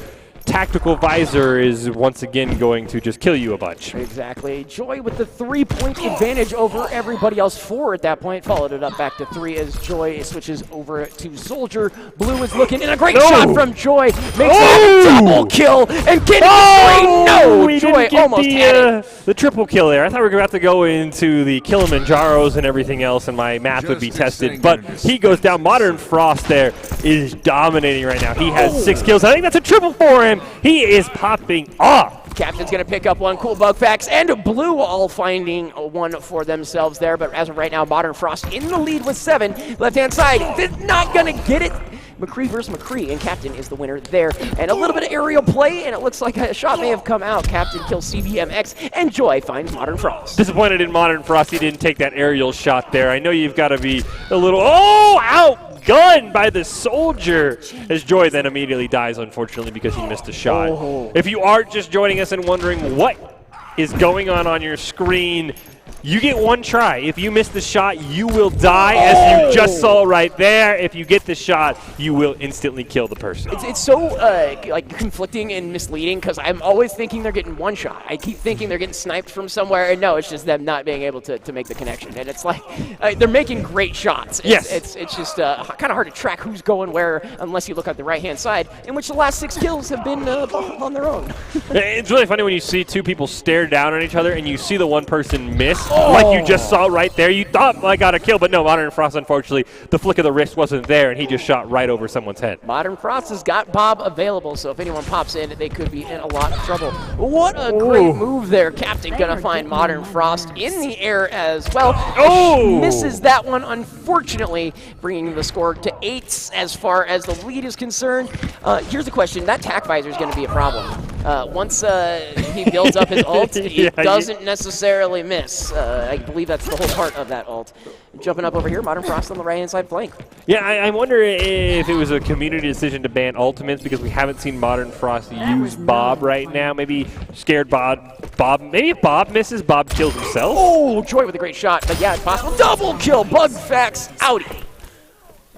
tactical visor, is once again going to just kill you a bunch. Exactly. Joy with the 3-point advantage over everybody else. 4 at that point. Followed it up back to 3 as Joy switches over to Soldier. Blue is looking, and a great shot from Joy. Makes a double kill and getting the 3. No! We Joy didn't get almost had it. the triple kill there. I thought we were about to go into the Kilimanjaros and everything else, and my math would be tested. But he goes down. Modern Frost there is dominating right now. He has 6 kills. I think that's a triple for him. He is popping off. Captain's going to pick up one. Cool bug facts. And Blue all finding one for themselves there. But as of right now, Modern Frost in the lead with 7. Left-hand side. They're not going to get it. McCree versus McCree, and Captain is the winner there. And a little bit of aerial play, and it looks like a shot may have come out. Captain kills CBMX, and Joy finds Modern Frost. Disappointed in Modern Frost. He didn't take that aerial shot there. I know you've got to be a little, outgunned by the Soldier, as Joy then immediately dies, unfortunately, because he missed a shot. If you are just joining us and wondering what is going on your screen, you get one try. If you miss the shot, you will die, as you just saw right there. If you get the shot, you will instantly kill the person. It's so like conflicting and misleading, because I'm always thinking they're getting one shot. I keep thinking they're getting sniped from somewhere, and no, it's just them not being able to make the connection. And it's like they're making great shots. It's just kind of hard to track who's going where unless you look at the right-hand side, in which the last 6 kills have been on their own. It's really funny when you see 2 people stare down at each other and you see the one person miss. Like you just saw right there. You thought I got a kill, but no, Modern Frost, unfortunately, the flick of the wrist wasn't there, and he just shot right over someone's head. Modern Frost has got Bob available, so if anyone pops in, they could be in a lot of trouble. What a great move there. Captain gonna find Modern Frost in the air as well. Misses that one, unfortunately, bringing the score to 8 as far as the lead is concerned. Here's the question. That tack visor is going to be a problem. Once he builds up his ult, he doesn't necessarily miss. I believe that's the whole part of that ult. Jumping up over here, Modern Frost on the right-hand side flank. Yeah, I wonder if it was a community decision to ban ultimates, because we haven't seen Modern Frost use Bob right now. Maybe scared Bob. Maybe if Bob misses, Bob kills himself. Oh, Joy with a great shot, but yeah, it's possible. Double kill, bug facts, outie.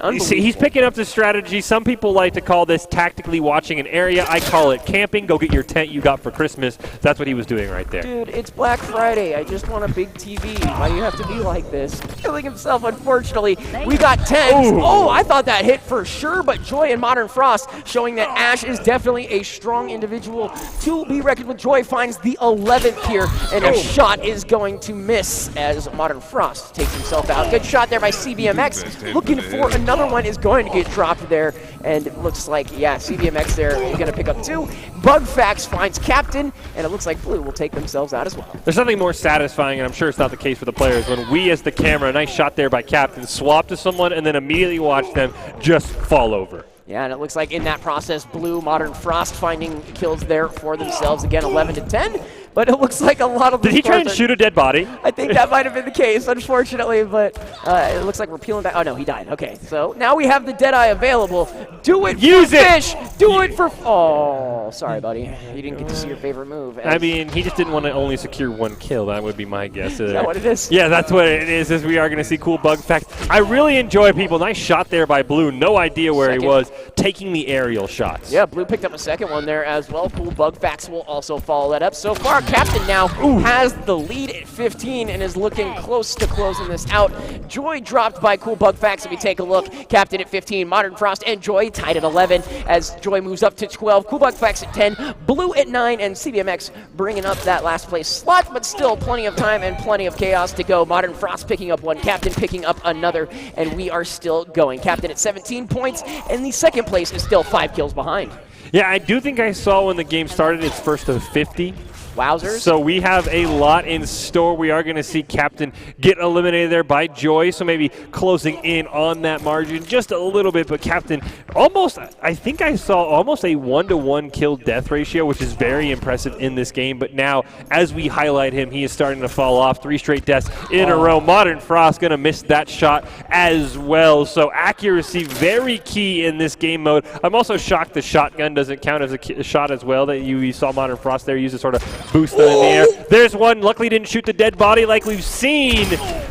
You see, he's picking up the strategy. Some people like to call this tactically watching an area. I call it camping. Go get your tent you got for Christmas. That's what he was doing right there. Dude, it's Black Friday. I just want a big TV. Why do you have to be like this? Killing himself, unfortunately. We got 10. Oh, I thought that hit for sure, but Joy and Modern Frost showing that Ashe is definitely a strong individual to be reckoned with. Joy finds the 11th here, and a shot is going to miss as Modern Frost takes himself out. Good shot there by CBMX. Looking for another one is going to get dropped there, and it looks like, yeah, CBMX there is going to pick up 2. Bugfax finds Captain, and it looks like Blue will take themselves out as well. There's nothing more satisfying, and I'm sure it's not the case for the players, when we as the camera, a nice shot there by Captain, swap to someone and then immediately watch them just fall over. Yeah, and it looks like in that process, Blue, Modern Frost finding kills there for themselves. Again, 11 to 10. But it looks like a lot of the Did he try and shoot a dead body? I think that might have been the case, unfortunately, but it looks like we're peeling back. Oh, no, he died. Okay, so now we have the Deadeye available. Do it Use for it. Fish! Do it for... Oh, sorry, buddy. You didn't get to see your favorite move. I mean, he just didn't want to only secure 1 kill. That would be my guess. Is that what it is? Yeah, that's what it is we are going to see cool Bugfax. I really enjoy people. Nice shot there by Blue. No idea where he was. Taking the aerial shots. Yeah, Blue picked up a second one there as well. Cool Bugfax will also follow that up. So far, Captain now has the lead at 15 and is looking close to closing this out. Joy dropped by Cool Bugfax. If we take a look, Captain at 15, Modern Frost and Joy tied at 11 as Joy moves up to 12. Cool Bugfax at 10, Blue at 9, and CBMX bringing up that last place slot, but still plenty of time and plenty of chaos to go. Modern Frost picking up 1, Captain picking up another, and we are still going. Captain at 17 points, and the second place is still 5 kills behind. Yeah, I do think I saw when the game started it's first of 50. Wowzers. So we have a lot in store. We are going to see Captain get eliminated there by Joy, so maybe closing in on that margin just a little bit. But Captain almost, I think I saw almost a 1-to-1 kill-death ratio, which is very impressive in this game. But now, as we highlight him, he is starting to fall off. 3 straight deaths in a row. Modern Frost going to miss that shot as well. So accuracy very key in this game mode. I'm also shocked the shotgun doesn't count as a shot as well. That you saw Modern Frost there use a sort of boost that in the air. There's one. Luckily didn't shoot the dead body like we've seen,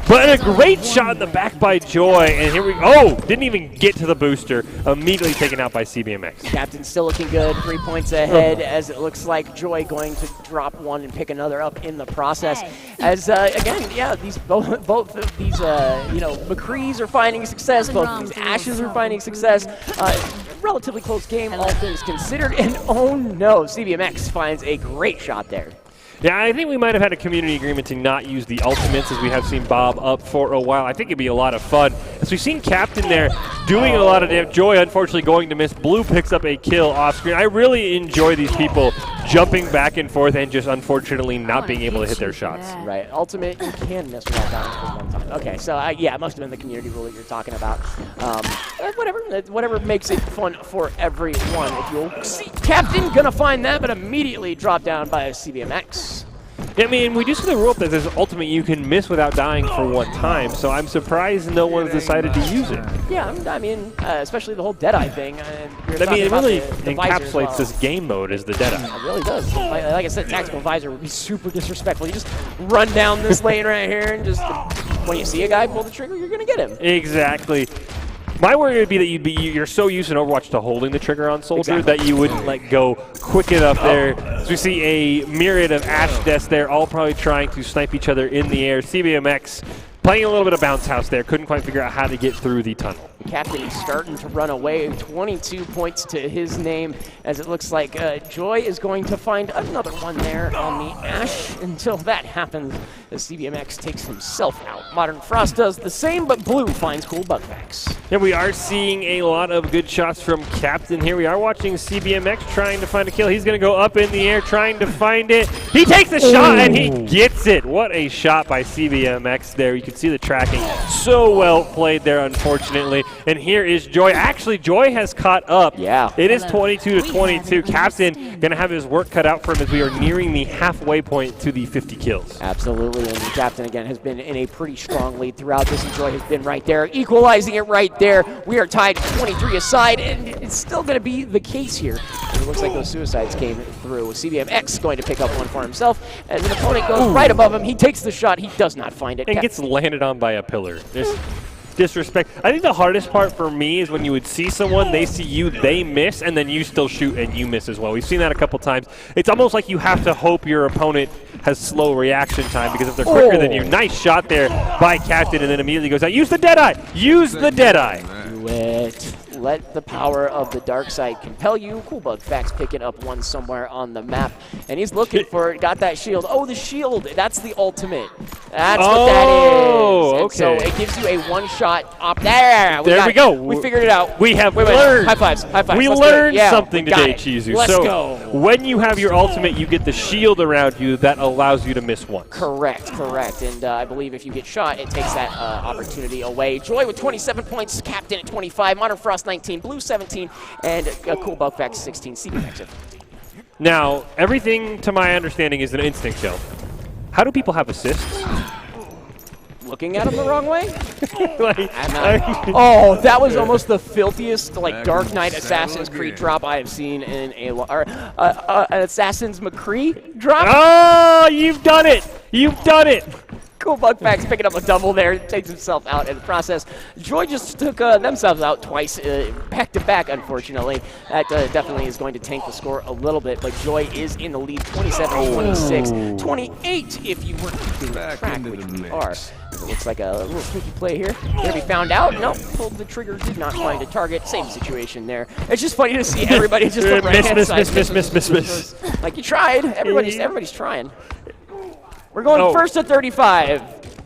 but a great shot in the back by Joy. And here we go. Oh, didn't even get to the booster. Immediately taken out by CBMX. Captain's still looking good. 3 points ahead as it looks like Joy going to drop one and pick another up in the process. As, again, yeah, these both of these, McCrees are finding success. Both of these Ashes are finding success. Relatively close game, all things considered. And oh no, CBMX finds a great shot there. Yeah, I think we might have had a community agreement to not use the ultimates as we have seen Bob up for a while. I think it'd be a lot of fun. As we've seen Captain there doing a lot of damage. Joy unfortunately going to miss. Blue picks up a kill off screen. I really enjoy these people jumping back and forth and just unfortunately not being able to hit their shots. Right, ultimate, you can miss without dying for 1 time. Okay, so yeah, it must have been the community rule that you're talking about. Whatever makes it fun for everyone. If you'll see Captain gonna find that, but immediately dropped down by a CBMX. I mean, we do see the rule that says ultimate you can miss without dying for 1 time, so I'm surprised no one's decided to use it. Yeah, I mean, especially the whole Deadeye thing. I mean, it really encapsulates this game mode as the Deadeye. It really does. Like I said, Tactical Visor would be super disrespectful. You just run down this lane right here and just, when you see a guy pull the trigger, you're going to get him. Exactly. My worry would be that you're so used in Overwatch to holding the trigger on Soldier that you wouldn't let go quick enough there. So we see a myriad of Ash deaths there, all probably trying to snipe each other in the air. CBMX playing a little bit of bounce house there, couldn't quite figure out how to get through the tunnel. Captain is starting to run away, 22 points to his name, as it looks like Joy is going to find another one there on the Ash. Until that happens, the CBMX takes himself out. Modern Frost does the same, but Blue finds Cool Bugfax. Yeah, we are seeing a lot of good shots from Captain here. We are watching CBMX trying to find a kill. He's going to go up in the air trying to find it. He takes the shot and he gets it. What a shot by CBMX there. You can see the tracking. So well played there, unfortunately. And here is Joy. Actually, Joy has caught up. Yeah. It is 22 to 22. Captain going to have his work cut out for him as we are nearing the halfway point to the 50 kills. Absolutely. And Captain, again, has been in a pretty strong lead throughout this. And Joy has been right there, equalizing it right there. We are tied 23 aside, and it's still going to be the case here. And it looks like those suicides came through. CBMX going to pick up one for himself. As an opponent goes right above him, he takes the shot. He does not find it. And gets landed on by a pillar. Disrespect. I think the hardest part for me is when you would see someone, they see you, they miss, and then you still shoot and you miss as well. We've seen that a couple times. It's almost like you have to hope your opponent has slow reaction time, because if they're quicker than you, nice shot there by Captain, and then immediately goes out. Use the Deadeye! Use the Deadeye! Do it. let the power of the dark side compel you. Cool Bug Facts picking up one somewhere on the map, and he's looking for it. Got that shield. Oh, the shield. That's the ultimate. That's what that is. And Okay. so it gives you a one-shot op. There we go. We figured it out. We have Wait, learned. High fives. High fives. We Let's do it. learned Yeah, something we got today, it. Chizu. Let's so go. when you have your ultimate, you get the shield around you that allows you to miss once. Correct. And I believe if you get shot, it takes that opportunity away. Joy with 27 points, Captain at 25, Modern Frost 19, Blue 17, and Cool Bug Facts 16, CB active. Now, everything to my understanding is an instinct kill. How do people have assists? Looking at him the wrong way? Like, Oh, that was almost the filthiest Dark Knight Assassin's Creed drop I have seen in an Assassin's McCree drop. Oh, you've done it! You've done it! Cool Bug Facts picking up a double there, takes himself out in the process. Joy just took themselves out twice, back to back, unfortunately. That definitely is going to tank the score a little bit, but Joy is in the lead, 27-26, 28 if you were keeping track, which we are. It looks like a little sneaky play here. Gonna be found out. Nope, pulled the trigger, did not find a target. Same situation there. It's just funny to see everybody just the right-hand side. Miss. Like you tried. Everybody's trying. We're going first to 35.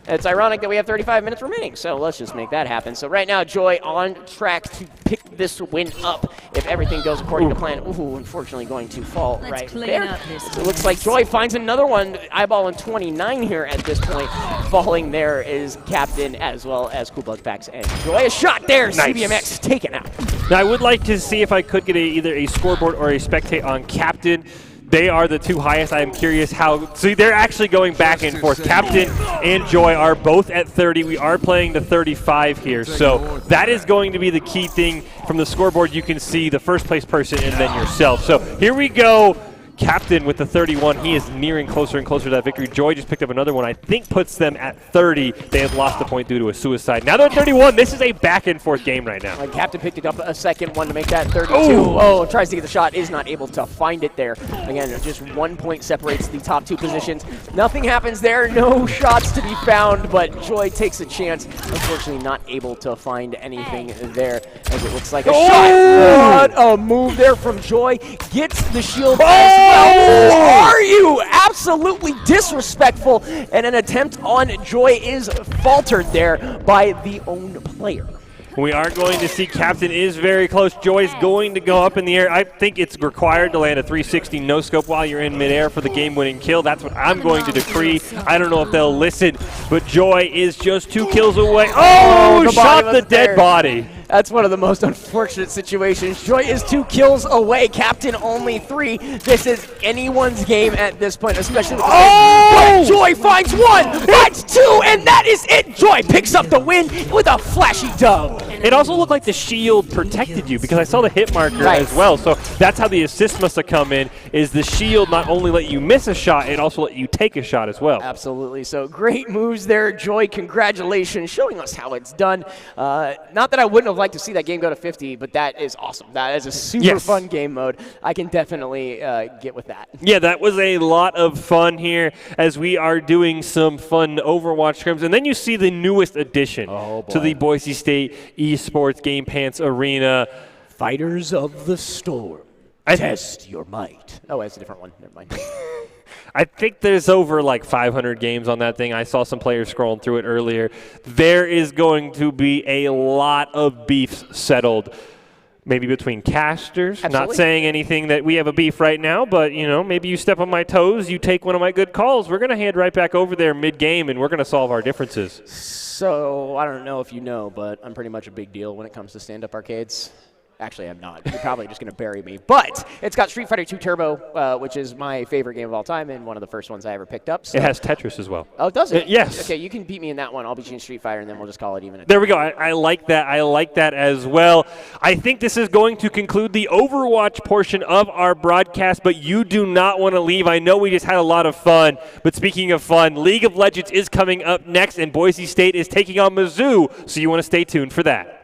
It's ironic that we have 35 minutes remaining, so let's just make that happen. So right now, Joy on track to pick this win up if everything goes according to plan. Ooh, unfortunately going to fall right there. So it looks like Joy finds another one, eyeballing 29 here at this point. Falling there is Captain as well as Cool Bug Facts and Joy. A shot there, Nice. CBMX taken out. Now, I would like to see if I could get either a scoreboard or a spectate on Captain. They are the two highest. I am curious how. So they're actually going back and forth. Captain and Joy are both at 30. We are playing to 35 here. So that is going to be the key thing. From the scoreboard, you can see the first place person and then yourself. So here we go. Captain with the 31. He is nearing closer and closer to that victory. Joy just picked up another one. I think puts them at 30. They had lost the point due to a suicide. Now they're at 31. This is a back and forth game right now. Captain picked it up a second one to make that 32. Oh, tries to get the shot, is not able to find it there. Again, just 1 point separates the top two positions. Nothing happens there. No shots to be found, but Joy takes a chance. Unfortunately, not able to find anything there as it looks like a shot. What a move there from Joy. Gets the shield as well. Who are you? Absolutely disrespectful. And an attempt on Joy is faltered there by the own player. We are going to see Captain is very close. Joy's going to go up in the air. I think it's required to land a 360 no-scope while you're in midair for the game-winning kill. That's what I'm going to decree. I don't know if they'll listen, but Joy is just 2 kills away. Oh, shot the dead body. That's one of the most unfortunate situations. Joy is 2 kills away. Captain only 3. This is anyone's game at this point, especially with the but Joy finds 1, finds 2, and that is it. Joy picks up the win with a flashy dub. It also looked like the shield protected you because I saw the hit marker as well. So that's how the assist must have come in, is the shield not only let you miss a shot, it also let you take a shot as well. Absolutely. So great moves there, Joy. Congratulations, showing us how it's done. Not that I wouldn't have liked to see that game go to 50, but that is awesome. That is a super fun game mode. I can definitely get with that. Yeah, that was a lot of fun here as we are doing some fun Overwatch scrims. And then you see the newest addition to the Boise State Esports Game Pants Arena. Fighters of the Storm. Test your might. Oh, that's a different one. Never mind. I think there's over like 500 games on that thing. I saw some players scrolling through it earlier. There is going to be a lot of beefs settled, maybe between casters. Absolutely. Not saying anything that we have a beef right now, but, you know, maybe you step on my toes, you take one of my good calls. We're going to head right back over there mid-game, and we're going to solve our differences. So, I don't know if you know, but I'm pretty much a big deal when it comes to stand-up arcades. Actually, I'm not. You're probably just going to bury me. But it's got Street Fighter 2 Turbo, which is my favorite game of all time and one of the first ones I ever picked up. So. It has Tetris as well. Oh, does it? Yes. Okay, you can beat me in that one. I'll beat you in Street Fighter, and then we'll just call it even. There we go. I like that. I like that as well. I think this is going to conclude the Overwatch portion of our broadcast, but you do not want to leave. I know we just had a lot of fun, but speaking of fun, League of Legends is coming up next, and Boise State is taking on Mizzou, so you want to stay tuned for that.